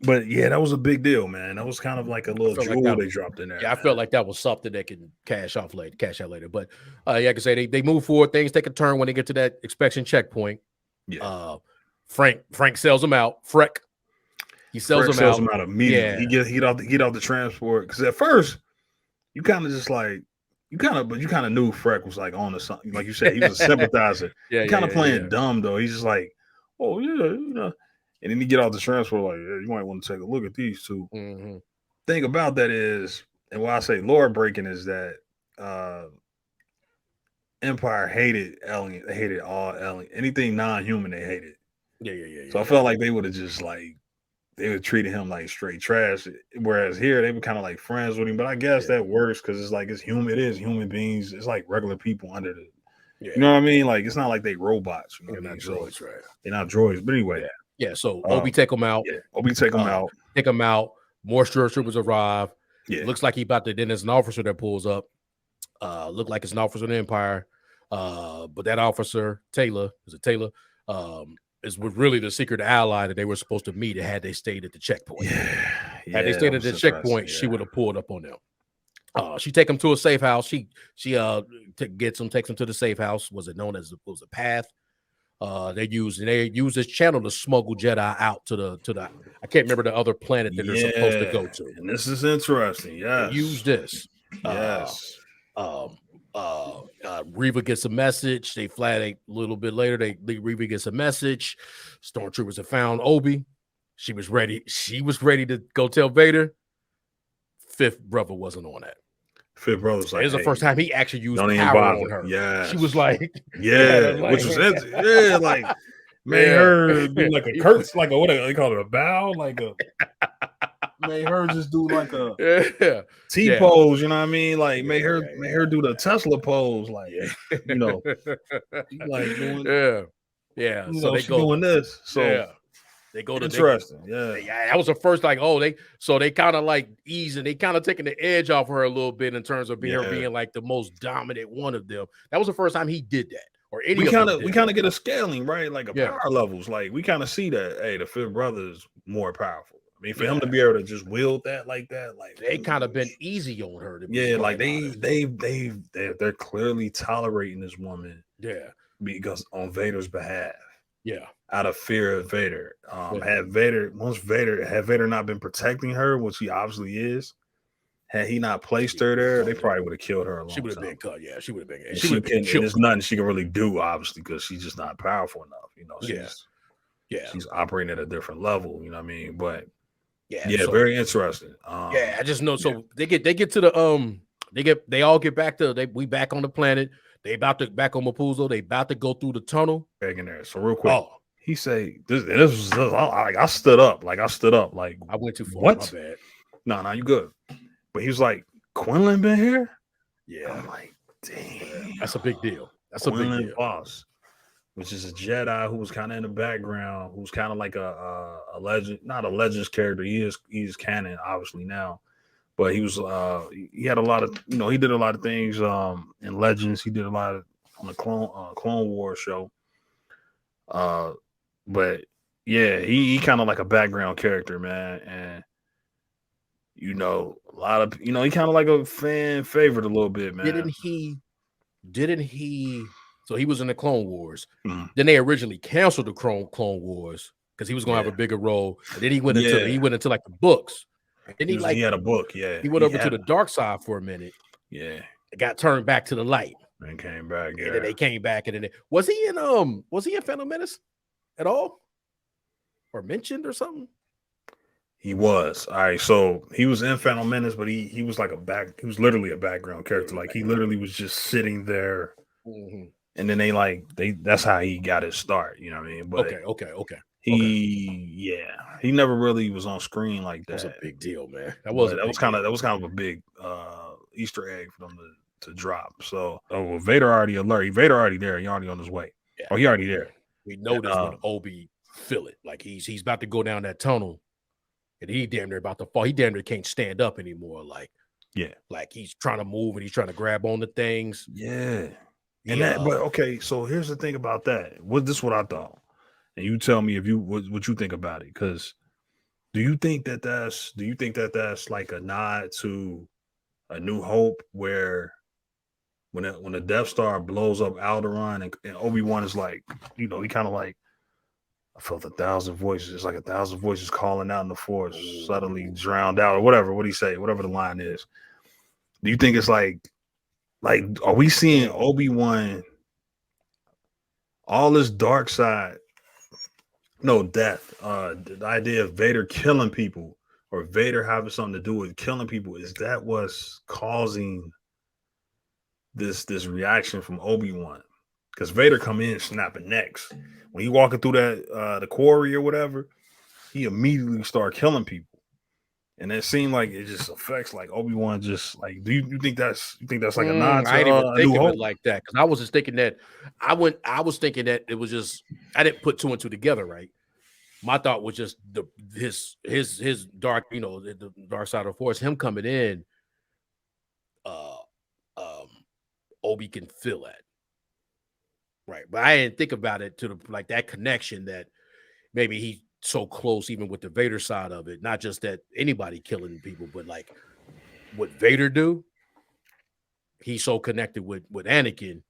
[SPEAKER 3] But yeah, that was a big deal, man. That was kind of like a little jewel they dropped in there.
[SPEAKER 2] Yeah, man. I felt like that was something that can cash out later. But yeah, I can say they move forward. Things take a turn when they get to that inspection checkpoint.
[SPEAKER 3] Yeah.
[SPEAKER 2] Frank sells them out. Freck. He sells
[SPEAKER 3] Fresh
[SPEAKER 2] them
[SPEAKER 3] sells
[SPEAKER 2] out.
[SPEAKER 3] him out immediately.
[SPEAKER 2] Yeah.
[SPEAKER 3] He get off the transport because at first you kind of just like you kind of knew Freck was like on to something. Like you said, he was a sympathizer.
[SPEAKER 2] Yeah,
[SPEAKER 3] He kind of playing
[SPEAKER 2] yeah.
[SPEAKER 3] dumb though. He's just like, oh yeah, you know. And then he get off the transport like, yeah, you might want to take a look at these two.
[SPEAKER 2] Mm-hmm.
[SPEAKER 3] Thing about that is, and why I say lore breaking is that Empire hated alien. They hated all alien. Anything non-human, they hated.
[SPEAKER 2] Yeah.
[SPEAKER 3] So I felt like they would have just like they would treated him like straight trash. Whereas here they were kind of like friends with him. But I guess that works because it's like it's human. It is human beings. It's like regular people under the.
[SPEAKER 2] Yeah.
[SPEAKER 3] You know what I mean? Like it's not like they robots. You know
[SPEAKER 2] They're
[SPEAKER 3] what I
[SPEAKER 2] not
[SPEAKER 3] mean?
[SPEAKER 2] droids, right?
[SPEAKER 3] They're not droids. But anyway.
[SPEAKER 2] Yeah. So Obi take them out.
[SPEAKER 3] Yeah. Obi take them out.
[SPEAKER 2] Take them out. More stormtroopers arrive.
[SPEAKER 3] Yeah.
[SPEAKER 2] Looks like he about to. Then there's an officer that pulls up. Look like it's an officer of the Empire. But that officer, Taylor, is really the secret ally that they were supposed to meet had they stayed at the checkpoint. Had they stayed at the checkpoint, she would have pulled up on them. She take him to a safe house. She takes him to the safe house. Was it known as a path? They use this channel to smuggle Jedi out to the I can't remember the other planet that they're supposed to go to.
[SPEAKER 3] And this is interesting. Yeah,
[SPEAKER 2] use this.
[SPEAKER 3] Yes.
[SPEAKER 2] Reva gets a message. They flat a little bit later. Reva gets a message. Stormtroopers have found Obi. She was ready to go tell Vader. Fifth brother wasn't on that.
[SPEAKER 3] Fifth brother's like,
[SPEAKER 2] it was the first time he actually used
[SPEAKER 3] power
[SPEAKER 2] on her.
[SPEAKER 3] Yeah,
[SPEAKER 2] she was like,
[SPEAKER 3] which was like made her do like a curtsy, like a what they call it, a bow, like a made her just do like a T pose. You know what I mean? Like made her do the Tesla pose, like you know, like doing
[SPEAKER 2] So they go
[SPEAKER 3] doing this. So
[SPEAKER 2] they go to
[SPEAKER 3] interesting.
[SPEAKER 2] That was the first like they kind of like easing. They kind of taking the edge off her a little bit in terms of her being like the most dominant one of them. That was the first time he did that. Or any
[SPEAKER 3] we kind of get a scaling, right? Like a power levels. Like we kind of see that. Hey, the fifth brother is more powerful. I mean, for him to be able to just wield that like that, like
[SPEAKER 2] they kind of been easy on her.
[SPEAKER 3] Like they're clearly tolerating this woman.
[SPEAKER 2] Yeah,
[SPEAKER 3] because on Vader's behalf.
[SPEAKER 2] Yeah,
[SPEAKER 3] out of fear of Vader. Had Vader not been protecting her, which he obviously is, had he not placed her there, they probably would have killed her.
[SPEAKER 2] She would have been cut. Yeah, she would have been.
[SPEAKER 3] And there's nothing she can really do, obviously, because she's just not powerful enough. You know, she's operating at a different level. You know what I mean? But so, very interesting.
[SPEAKER 2] I just know. So they get to the they all get back to we back on the planet. They about to back on Mapuzo. They about to go through the tunnel.
[SPEAKER 3] Back in there. So real quick, he say this was like I stood up. Like
[SPEAKER 2] I went too far.
[SPEAKER 3] What?
[SPEAKER 2] My bad.
[SPEAKER 3] No, you good. But he was like, Quinlan been here?
[SPEAKER 2] Yeah.
[SPEAKER 3] I'm like, dang.
[SPEAKER 2] That's a big deal. That's
[SPEAKER 3] Quinlan
[SPEAKER 2] a big deal.
[SPEAKER 3] Boss, which is a Jedi who was kind of in the background, who's kind of like a legend, not a Legends character. He is canon, obviously now. But he was he had a lot of, he did a lot of things in Legends. He did a lot of on the Clone Wars show. But yeah, he kind of like a background character, man. And a lot of he kind of like a fan favorite a little bit, man.
[SPEAKER 2] Didn't he so he was in the Clone Wars.
[SPEAKER 3] Mm-hmm.
[SPEAKER 2] Then they originally canceled the Clone Wars because he was gonna have a bigger role. And then he went into like the books. And
[SPEAKER 3] he had a book,
[SPEAKER 2] He went over to the dark side for a minute.
[SPEAKER 3] Yeah.
[SPEAKER 2] It got turned back to the light.
[SPEAKER 3] And came back. Yeah.
[SPEAKER 2] And then they came back, and then was he in Phantom Menace at all? Or mentioned or something?
[SPEAKER 3] He was. All right. So he was in Phantom Menace, but he was like he was literally a background character. Like he literally was just sitting there.
[SPEAKER 2] Mm-hmm.
[SPEAKER 3] And then that's how he got his start. You know what I mean? But
[SPEAKER 2] okay.
[SPEAKER 3] He never really was on screen like that.
[SPEAKER 2] That's a big deal, man. That was
[SPEAKER 3] kind of a big Easter egg for them to drop. So Vader already alert. Vader already there. He already on his way. Yeah. Oh, he already there.
[SPEAKER 2] We know this when Obi feel it. Like he's about to go down that tunnel, and he damn near about to fall. He damn near can't stand up anymore. Like he's trying to move and he's trying to grab on the things.
[SPEAKER 3] Yeah. And but okay. So here's the thing about that. This is what I thought. And you tell me what you think about it, because do you think that that's like a nod to A New Hope, where when the Death Star blows up Alderaan and Obi-Wan is like, he kind of like I felt 1,000 voices. It's like 1,000 voices calling out in the force, suddenly drowned out, or whatever. What do you say? Whatever the line is. Do you think it's like are we seeing Obi-Wan, all this dark side, no death, the idea of Vader killing people or Vader having something to do with killing people? Is that what's causing this reaction from Obi-Wan? Because Vader come in snapping necks. When he walking through that the quarry or whatever, he immediately start killing people. And it seemed like it just affects like Obi-Wan. Just like, do you think that's like a nod to
[SPEAKER 2] I didn't even
[SPEAKER 3] A
[SPEAKER 2] think
[SPEAKER 3] New
[SPEAKER 2] of
[SPEAKER 3] Hope?
[SPEAKER 2] it like that because I was just thinking that I was thinking that it was just I didn't put two and two together, right? My thought was just his dark, the dark side of the force, him coming in, uh Obi can feel that. Right. But I didn't think about it to the like that connection that maybe he's so close, even with the Vader side of it. Not just that anybody killing people, but like what Vader do, he's so connected with Anakin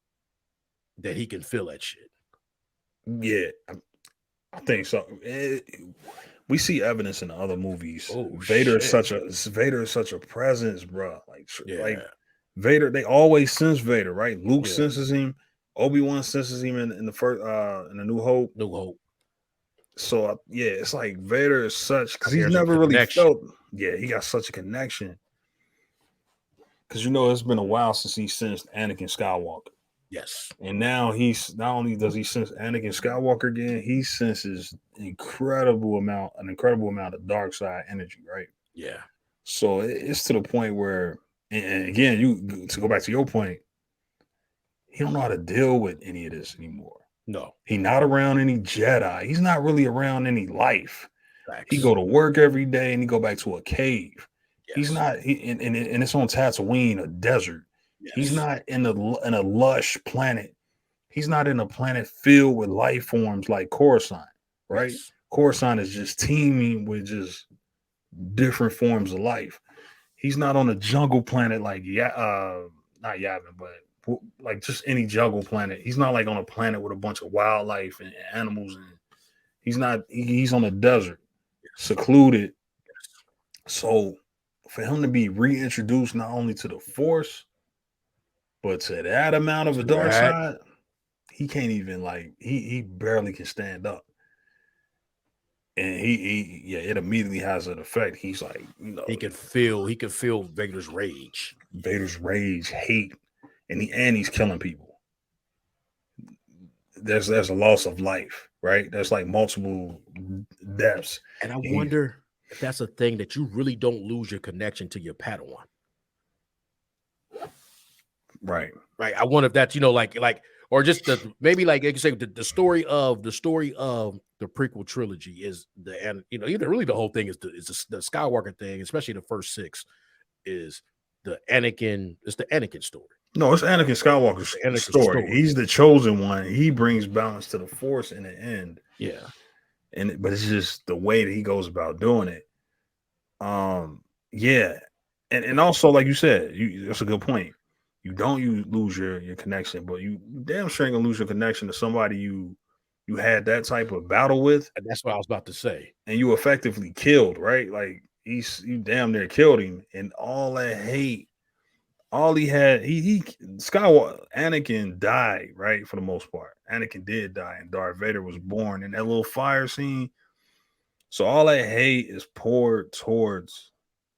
[SPEAKER 2] that he can feel that shit.
[SPEAKER 3] Yeah, I think so. We see evidence in other movies.
[SPEAKER 2] Oh,
[SPEAKER 3] Vader is
[SPEAKER 2] shit.
[SPEAKER 3] such a presence, bro. Like
[SPEAKER 2] Yeah.
[SPEAKER 3] Vader, they always sense Vader, right? Luke
[SPEAKER 2] Yeah.
[SPEAKER 3] senses him. Obi-Wan senses him in the first in the New Hope.
[SPEAKER 2] New Hope.
[SPEAKER 3] So yeah, it's like Vader is such because he's
[SPEAKER 2] There's a
[SPEAKER 3] never really
[SPEAKER 2] connection.
[SPEAKER 3] felt. Yeah, he got such a connection. Because it's been a while since he sensed Anakin Skywalker.
[SPEAKER 2] Yes.
[SPEAKER 3] And now he's not only does he sense Anakin Skywalker again, he senses an incredible amount of dark side energy, right?
[SPEAKER 2] Yeah.
[SPEAKER 3] So it's to the point where, and again, you to go back to your point, he don't know how to deal with any of this anymore.
[SPEAKER 2] No.
[SPEAKER 3] He's not around any Jedi. He's not really around any life.
[SPEAKER 2] Facts.
[SPEAKER 3] He go to work every day and he go back to a cave.
[SPEAKER 2] Yes.
[SPEAKER 3] He's not, and it's on Tatooine, a desert.
[SPEAKER 2] Yes.
[SPEAKER 3] He's not in a lush planet. He's not in a planet filled with life forms like Coruscant, right?
[SPEAKER 2] Yes.
[SPEAKER 3] Coruscant is just teeming with just different forms of life. He's not on a jungle planet like not Yavin, but like just any jungle planet. He's not like on a planet with a bunch of wildlife and animals, and he's on a desert, secluded. So for him to be reintroduced not only to the Force, but to that amount of a dark side, he can't even he barely can stand up. And it immediately has an effect. He's like,
[SPEAKER 2] he could feel Vader's rage.
[SPEAKER 3] Hate, and he's killing people. There's a loss of life, right? There's like multiple deaths.
[SPEAKER 2] And I wonder if that's a thing that you really don't lose your connection to your Padawan.
[SPEAKER 3] Right.
[SPEAKER 2] I wonder if that's, or just maybe like you say the story of the prequel trilogy is really the whole thing is the Skywalker thing, especially the first 6 is the Anakin. It's the Anakin story.
[SPEAKER 3] No, it's Anakin Skywalker's story. He's the chosen one. He brings balance to the Force in the end.
[SPEAKER 2] Yeah.
[SPEAKER 3] But it's just the way that he goes about doing it. Yeah. And also, like you said, that's a good point. You lose your connection, but you damn sure ain't gonna lose your connection to somebody you had that type of battle with.
[SPEAKER 2] And that's what I was about to say.
[SPEAKER 3] And you effectively killed, right? Like you damn near killed him, and all that hate. All he had, Anakin died, right? For the most part. Anakin did die, and Darth Vader was born in that little fire scene. So all that hate is poured towards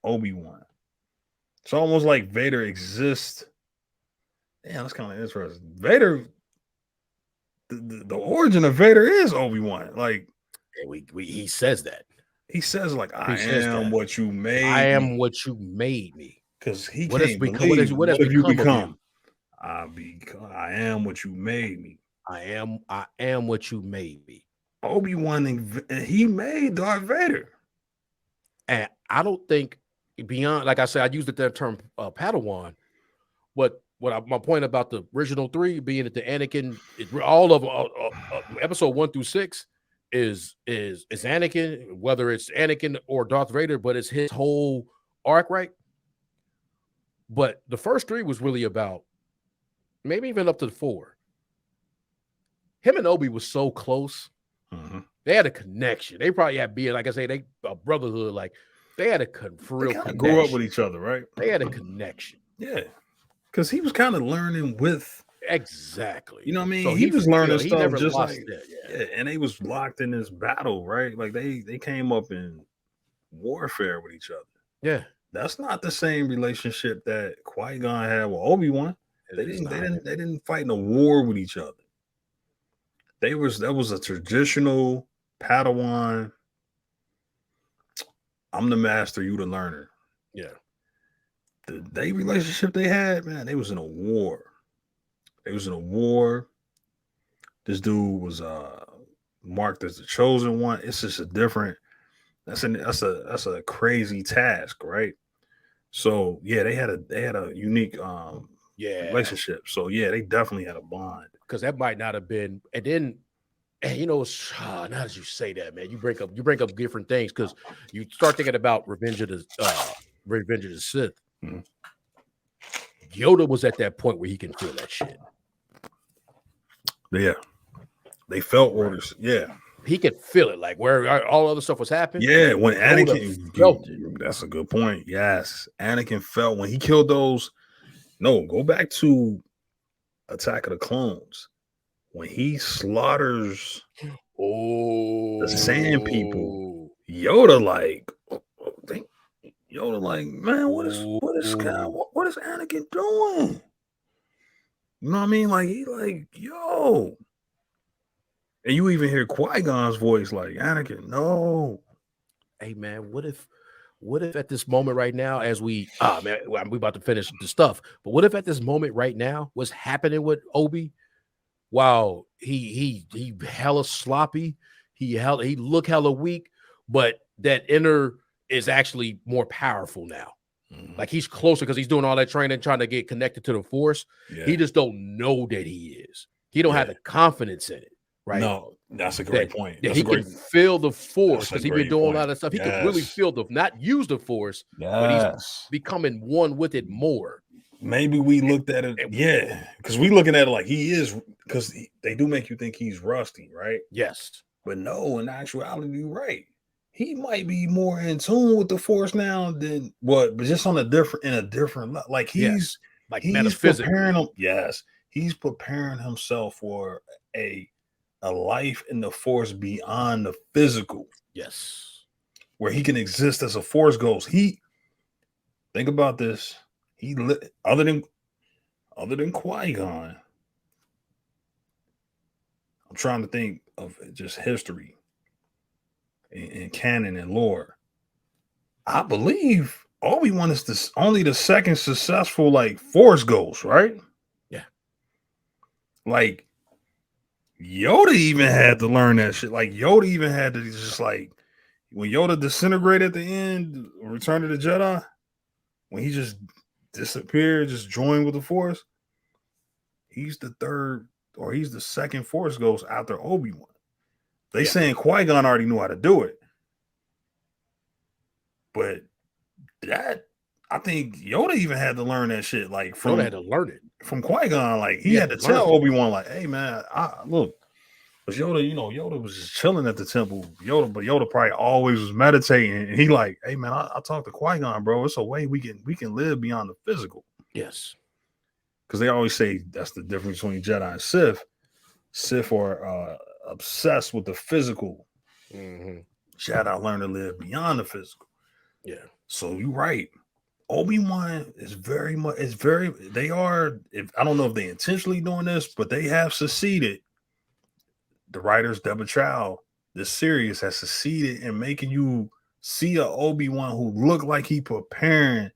[SPEAKER 3] Obi-Wan. It's almost like Vader exists. Damn, that's kind of interesting. Vader, the origin of Vader is Obi-Wan. Like,
[SPEAKER 2] he says that.
[SPEAKER 3] He says, like, I am what you made me.
[SPEAKER 2] I am what you made me.
[SPEAKER 3] Because he can't believe what have you become? I am what you made me.
[SPEAKER 2] I am what you made me.
[SPEAKER 3] Obi-Wan, he made Darth Vader.
[SPEAKER 2] And I don't think beyond, like I said, I used that term Padawan. My point about the original 3 being that the Anakin, all of episode 1 through 6 is Anakin, whether it's Anakin or Darth Vader, but it's his whole arc, right? But the first 3 was really about, maybe even up to 4. Him and Obi was so close They had a connection. They probably had being, like I say, they a brotherhood. Like they had a for
[SPEAKER 3] They
[SPEAKER 2] real
[SPEAKER 3] kind of
[SPEAKER 2] connection.
[SPEAKER 3] grew up with each other, right?
[SPEAKER 2] They had a connection.
[SPEAKER 3] Yeah, because he was kind of learning with.
[SPEAKER 2] Exactly.
[SPEAKER 3] You know what I mean?
[SPEAKER 2] So
[SPEAKER 3] he was learning
[SPEAKER 2] he
[SPEAKER 3] stuff
[SPEAKER 2] never
[SPEAKER 3] just
[SPEAKER 2] lost
[SPEAKER 3] like
[SPEAKER 2] that.
[SPEAKER 3] yeah, and they was locked in this battle, right? Like they came up in warfare with each other.
[SPEAKER 2] Yeah.
[SPEAKER 3] That's not the same relationship that Qui-Gon had with Obi-Wan. They didn't fight in a war with each other. That was a traditional Padawan. I'm the master, you the learner.
[SPEAKER 2] Yeah.
[SPEAKER 3] They relationship they had, man, they was in a war. They was in a war. This dude was marked as the chosen one. It's just a different. That's a crazy task, right? So yeah, they had a unique relationship. So yeah, they definitely had a bond.
[SPEAKER 2] Because that might not have been, and then you know, now that you say that, man, you bring up different things because you start thinking about Revenge of the Sith.
[SPEAKER 3] Mm-hmm.
[SPEAKER 2] Yoda was at that point where he can feel that shit.
[SPEAKER 3] Yeah, they felt orders. Yeah,
[SPEAKER 2] he could feel it, like where all other stuff was happening.
[SPEAKER 3] Yeah, when Anakin
[SPEAKER 2] felt it.
[SPEAKER 3] That's a good point. Yes, Anakin felt when he killed those. No, go back to Attack of the Clones when he slaughters the Sand People. Yoda like, man, what is Anakin doing? You know what I mean? Like he like, yo. And you even hear Qui-Gon's voice like, Anakin, no.
[SPEAKER 2] Hey man, what if at this moment right now, as we about to finish the stuff, but what if at this moment right now, what's happening with Obi, while he hella sloppy, he look hella weak, but that inner is actually more powerful now. Mm-hmm. Like he's closer because he's doing all that training, trying to get connected to the Force. Yeah. He just don't know that he is. He don't have the confidence in it. Right.
[SPEAKER 3] No, that's a great point.
[SPEAKER 2] That he can feel the Force because he's been doing a lot of stuff. He can really feel not use the Force, but he's becoming one with it more.
[SPEAKER 3] Maybe we looked at it, because we looking at it like he is, because they do make you think he's rusty, right?
[SPEAKER 2] Yes.
[SPEAKER 3] But no, in actuality, you're right. He might be more in tune with the Force now than what, but just on a different level. Like he's preparing him. Yes, he's preparing himself for a life in the Force beyond the physical.
[SPEAKER 2] Yes.
[SPEAKER 3] Where he can exist as a Force ghost. Think about this. Other than Qui-Gon, I'm trying to think of just history and canon and lore. I believe Obi-Wan is only the second successful like Force ghost, right?
[SPEAKER 2] Yeah.
[SPEAKER 3] Like Yoda even had to learn that shit. Like Yoda even had to just like when Yoda disintegrated at the end, Return of the Jedi, when he just disappeared, just joined with the Force. He's the third or he's the second Force ghost after Obi-Wan. They saying Qui-Gon already knew how to do it. But I think Yoda even had to learn that shit. Like
[SPEAKER 2] Yoda had to learn it
[SPEAKER 3] from Qui-Gon. Like he had to tell Obi-Wan, like, "Hey man, look." Because Yoda was just chilling at the temple. Yoda probably always was meditating. And he like, "Hey man, I talked to Qui-Gon, bro. It's a way we can live beyond the physical."
[SPEAKER 2] Yes.
[SPEAKER 3] Because they always say that's the difference between Jedi and Sith. Sith are obsessed with the physical.
[SPEAKER 2] Mm-hmm.
[SPEAKER 3] Jedi learn to live beyond the physical.
[SPEAKER 2] Yeah.
[SPEAKER 3] So you're right. Obi-Wan is they are, I don't know if they intentionally doing this, but they have succeeded. The writers, Deborah Chow, this series has succeeded in making you see a Obi-Wan who look like he preparing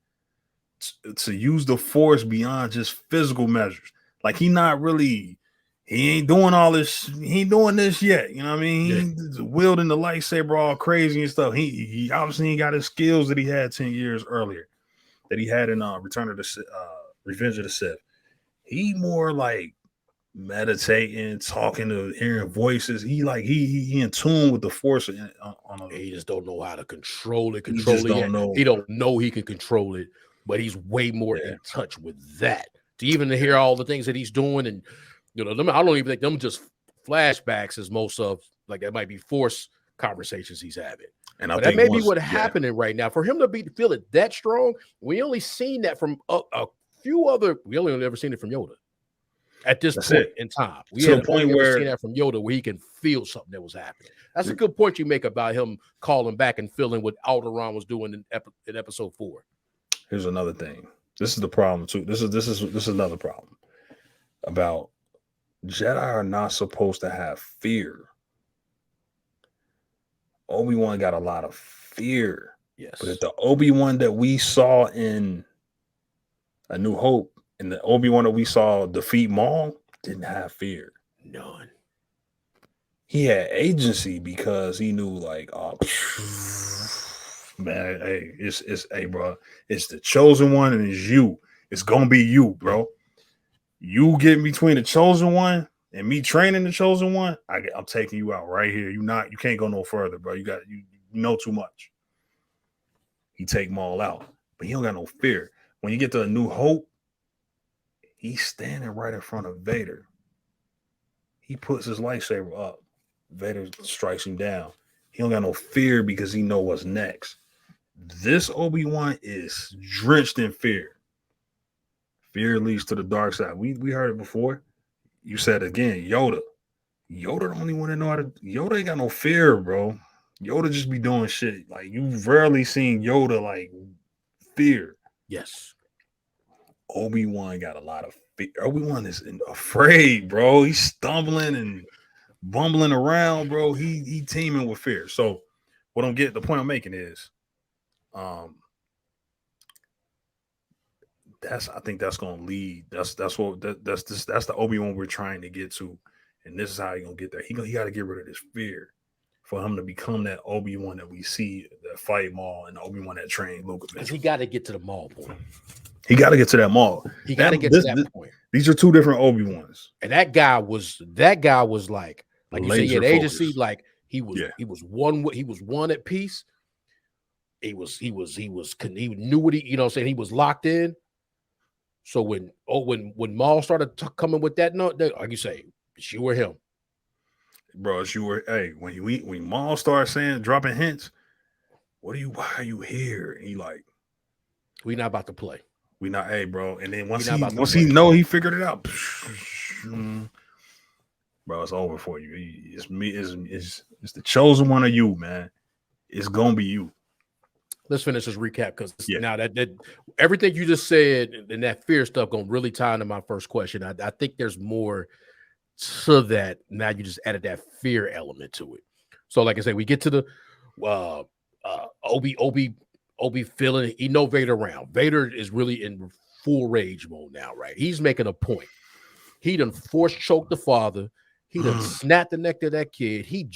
[SPEAKER 3] to use the Force beyond just physical measures. Like he ain't doing all this. He ain't doing this yet. You know what I mean? He ain't wielding the lightsaber all crazy and stuff. He obviously ain't got his skills that he had 10 years earlier, that he had in Revenge of the Sith. He more like meditating, talking to, hearing voices. He in tune with the Force.
[SPEAKER 2] He just don't know how to control it.
[SPEAKER 3] He
[SPEAKER 2] don't know he can control it, but he's way more in touch with that. To even hear all the things that he's doing, and I don't even think them just flashbacks as most of Like that might be forced conversations he's having.
[SPEAKER 3] And I
[SPEAKER 2] But
[SPEAKER 3] think
[SPEAKER 2] that may be
[SPEAKER 3] once-
[SPEAKER 2] what's
[SPEAKER 3] yeah.
[SPEAKER 2] happening right now. For him to feel it that strong, we only seen that from a few other. We only ever seen it from Yoda. At this
[SPEAKER 3] That's
[SPEAKER 2] point
[SPEAKER 3] it.
[SPEAKER 2] in time, we
[SPEAKER 3] To
[SPEAKER 2] had
[SPEAKER 3] the point
[SPEAKER 2] only ever
[SPEAKER 3] where-
[SPEAKER 2] seen that from Yoda, where he can feel something that was happening. That's a good point you make about him calling back and feeling what Alderaan was doing in episode 4.
[SPEAKER 3] Here's another thing. This is the problem too. This is another problem about Jedi are not supposed to have fear. Obi-Wan got a lot of fear.
[SPEAKER 2] Yes,
[SPEAKER 3] But if the Obi-Wan that we saw in A New Hope and the Obi-Wan that we saw defeat Maul didn't have fear.
[SPEAKER 2] none.
[SPEAKER 3] He had agency because he knew, like, oh, man, hey, it's hey, bro, it's the chosen one and it's you. It's gonna be you, bro. You get between the chosen one and me training the chosen one, I'm taking you out right here. You can't go no further, bro. You know too much. He take Maul out, but he don't got no fear. When you get to A New Hope, he's standing right in front of Vader. He puts his lightsaber up. Vader strikes him down. He don't got no fear because he know what's next. This Obi-Wan is drenched in fear. Fear leads to the dark side. We heard it before. You said again, Yoda. Yoda the only one that know how to. Yoda ain't got no fear, bro. Yoda just be doing shit. Like, you've rarely seen Yoda like fear.
[SPEAKER 2] Yes.
[SPEAKER 3] Obi-Wan got a lot of fear. Obi-Wan is afraid, bro. He's stumbling and bumbling around, bro. He teaming with fear. So the point I'm making is, I think that's gonna lead. That's the Obi-Wan we're trying to get to, and this is how he gonna get there. He got to get rid of this fear for him to become that Obi-Wan that we see that fight Maul and the Obi-Wan that trained Luke.
[SPEAKER 2] Because he got to get to the Maul point.
[SPEAKER 3] He got to get to that Maul.
[SPEAKER 2] He got to get to that point.
[SPEAKER 3] These are two different Obi-Wans.
[SPEAKER 2] And that guy was like you say, he had agency. Like he was one at peace. He knew what he, saying, he was locked in. So when Maul started coming with that note, like you say, it's you or him,
[SPEAKER 3] bro. It's you or when Maul started dropping hints, why are you here? And he like,
[SPEAKER 2] we not about to play.
[SPEAKER 3] We not, hey, bro. And then once he figured it out, bro, it's over for you. It's me. It's the chosen one of you, man. It's gonna be you.
[SPEAKER 2] Let's finish this recap because now that everything you just said and that fear stuff gonna really tie into my first question. I think there's more to that. Now you just added that fear element to it. So, like I said, we get to the Obi feeling he know Vader around. Vader is really in full rage mode now, right? He's making a point. He done force choked the father. He done snapped the neck to that kid. He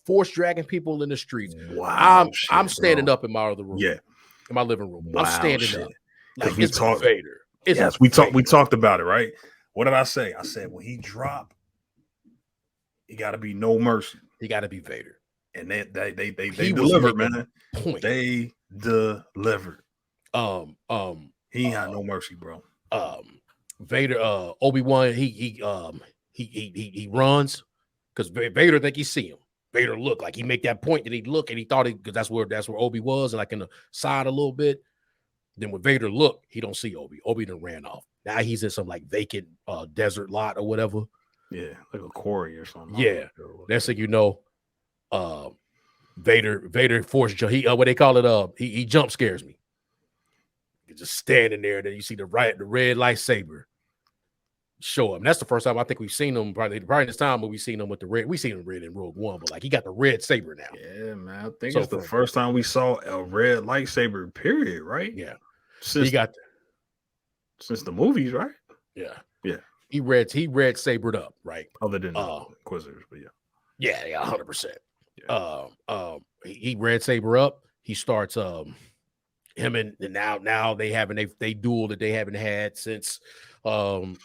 [SPEAKER 2] force dragging people in the streets.
[SPEAKER 3] Wow,
[SPEAKER 2] I'm standing up in my other room.
[SPEAKER 3] Yeah,
[SPEAKER 2] in my living room.
[SPEAKER 3] Wow,
[SPEAKER 2] I'm standing up. Like, it's Vader.
[SPEAKER 3] We talked about it, right? What did I say? I said when he dropped, he got to be no mercy.
[SPEAKER 2] He got to be Vader.
[SPEAKER 3] And they delivered, man.
[SPEAKER 2] Point.
[SPEAKER 3] They delivered. He ain't had no mercy, bro.
[SPEAKER 2] Vader, Obi-Wan, he runs because Vader think he see him. Vader look like he make that point that he look and he thought because that's where Obi was, and like in the side a little bit. Then when Vader look, he don't see Obi. Obi done ran off. Now he's in some like vacant desert lot or whatever.
[SPEAKER 3] Yeah, like a quarry or something.
[SPEAKER 2] Yeah, next thing you know, Vader force jump. What they call it? He jump scares me. You're just standing there, then you see the red lightsaber show him. That's the first time I think we've seen him. Probably this time, but we've seen him with the red. We seen him red in Rogue One, but like he got the red saber now.
[SPEAKER 3] Yeah, man. I think it's the first time we saw a red lightsaber. Period. Right?
[SPEAKER 2] Yeah.
[SPEAKER 3] Since the movies, right?
[SPEAKER 2] Yeah.
[SPEAKER 3] Yeah.
[SPEAKER 2] He red sabered up, right?
[SPEAKER 3] Other than Inquisitors, but yeah.
[SPEAKER 2] Yeah, 100%. Yeah. He red saber up. He starts him and now they having they duel that they haven't had since
[SPEAKER 3] and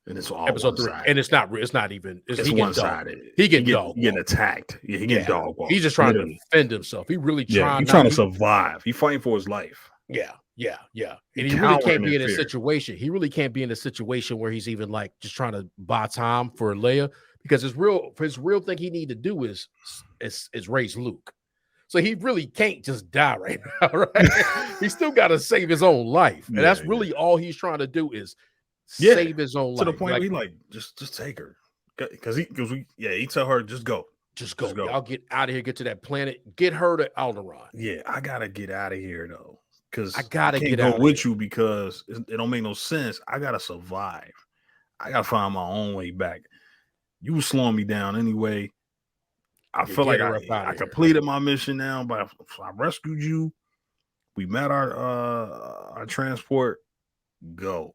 [SPEAKER 3] it's all
[SPEAKER 2] episode 3, and it's not even
[SPEAKER 3] it's one-sided.
[SPEAKER 2] He getting
[SPEAKER 3] attacked. Yeah, he getting dog walked.
[SPEAKER 2] He's just trying to defend himself. He really
[SPEAKER 3] he's trying to survive. He's fighting for his life.
[SPEAKER 2] Yeah. And he really can't be in a situation. He really can't be in a situation where he's even like just trying to buy time for Leia, because his real thing he need to do is raise Luke. So he really can't just die right now, right? He still got to save his own life, and that's really all he's trying to do is save his own life.
[SPEAKER 3] To the point where he just take her, because he tell her just go.
[SPEAKER 2] Just go. Y'all get out of here. Get to that planet. Get her to Alderaan.
[SPEAKER 3] Yeah, I gotta get out of here though, because
[SPEAKER 2] I gotta
[SPEAKER 3] can't
[SPEAKER 2] get
[SPEAKER 3] go
[SPEAKER 2] out
[SPEAKER 3] with you because it don't make no sense. I gotta survive. I gotta find my own way back. You were slowing me down anyway. I feel like I completed my mission now, but I rescued you. We met our transport. Go.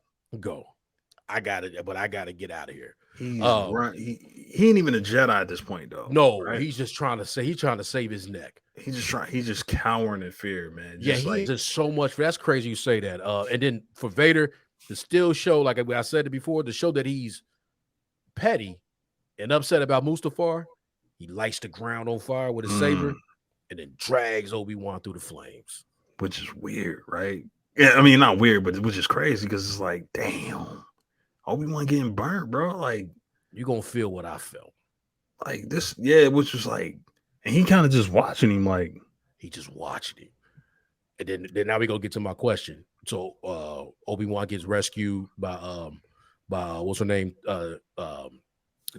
[SPEAKER 2] I got it, but I gotta get out of here.
[SPEAKER 3] He ain't even a Jedi at this point, though.
[SPEAKER 2] No, right? He's trying to save his neck.
[SPEAKER 3] He's just cowering in fear, man.
[SPEAKER 2] He's just so much. That's crazy you say that. And then for Vader to still show, like I said it before, to show that he's petty and upset about Mustafar, he lights the ground on fire with his saber and then drags Obi-Wan through the flames.
[SPEAKER 3] Which is weird, right? Yeah, I mean, not weird, but which is crazy because it's like, damn. Obi-Wan getting burnt, bro. Like,
[SPEAKER 2] you're gonna feel what I felt.
[SPEAKER 3] Like this, which was like, and he kind of just watching him, like
[SPEAKER 2] he just watching him. And then now we gonna get to my question. So Obi-Wan gets rescued by what's her name?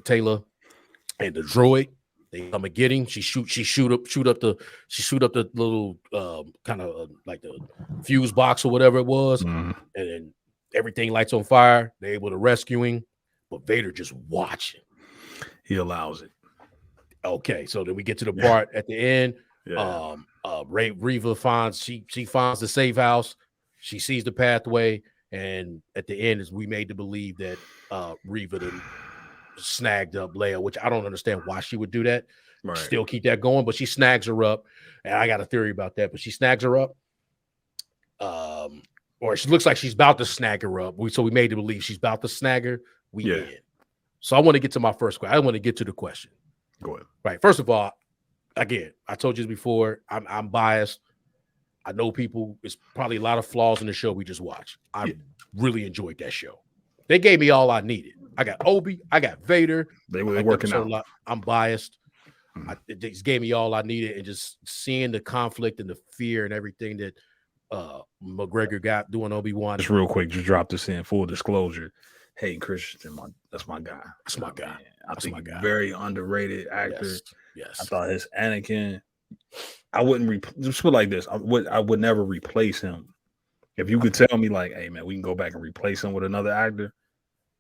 [SPEAKER 2] Taylor and the droid. They come and get him. She shoot up the little kind of like the fuse box or whatever it was, and then everything lights on fire. They're able to rescue him, but Vader just watching.
[SPEAKER 3] He allows it.
[SPEAKER 2] Okay, so then we get to the part at the end. Reva finds she finds the safe house. She sees the pathway, and at the end is we made to believe that Reva then snagged up Leia, which I don't understand why she would do that. Right. Still keep that going, but she snags her up, and I got a theory about that. But she snags her up. Or she looks like she's about to snag her up. So we made to believe she's about to snag her. We in. So I want to get to my first question. I want to get to the question.
[SPEAKER 3] Go ahead.
[SPEAKER 2] Right. First of all, again, I told you this before. I'm biased. I know people. It's probably a lot of flaws in the show we just watched. I really enjoyed that show. They gave me all I needed. I got Obi. I got Vader.
[SPEAKER 3] They were working out.
[SPEAKER 2] I'm biased. They just gave me all I needed, and just seeing the conflict and the fear and everything that McGregor got doing Obi-Wan.
[SPEAKER 3] Just real quick, just drop this in. Full disclosure. Hey, Christian, that's my guy.
[SPEAKER 2] That's my guy.
[SPEAKER 3] I think my guy. Very underrated actor.
[SPEAKER 2] Yes.
[SPEAKER 3] I thought his Anakin. I wouldn't just put it like this. I would never replace him. If you could tell me, like, hey man, we can go back and replace him with another actor.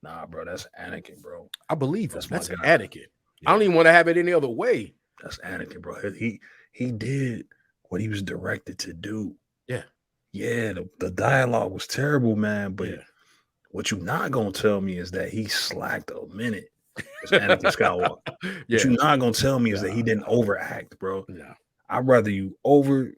[SPEAKER 3] Nah, bro, that's Anakin, bro.
[SPEAKER 2] I believe that's Anakin. Yeah. I don't even want to have it any other way.
[SPEAKER 3] That's Anakin, bro. He did what he was directed to do. Yeah, the dialogue was terrible, man. But what you're not gonna tell me is that he slacked a minute. It's Anakin Skywalker. What you're not gonna tell me is that he didn't overact, bro.
[SPEAKER 2] No.
[SPEAKER 3] I'd rather you overact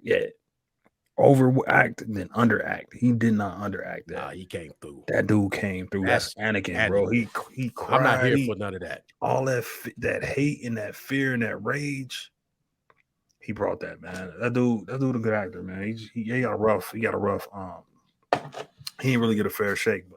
[SPEAKER 3] than underact. He did not underact that.
[SPEAKER 2] Nah, he came through.
[SPEAKER 3] That dude came through. That's Anakin, bro. He cried.
[SPEAKER 2] I'm not here for none of that.
[SPEAKER 3] All that hate and that fear and that rage. He brought that, man. That dude a good actor, man. He got a rough. He ain't really get a fair shake, but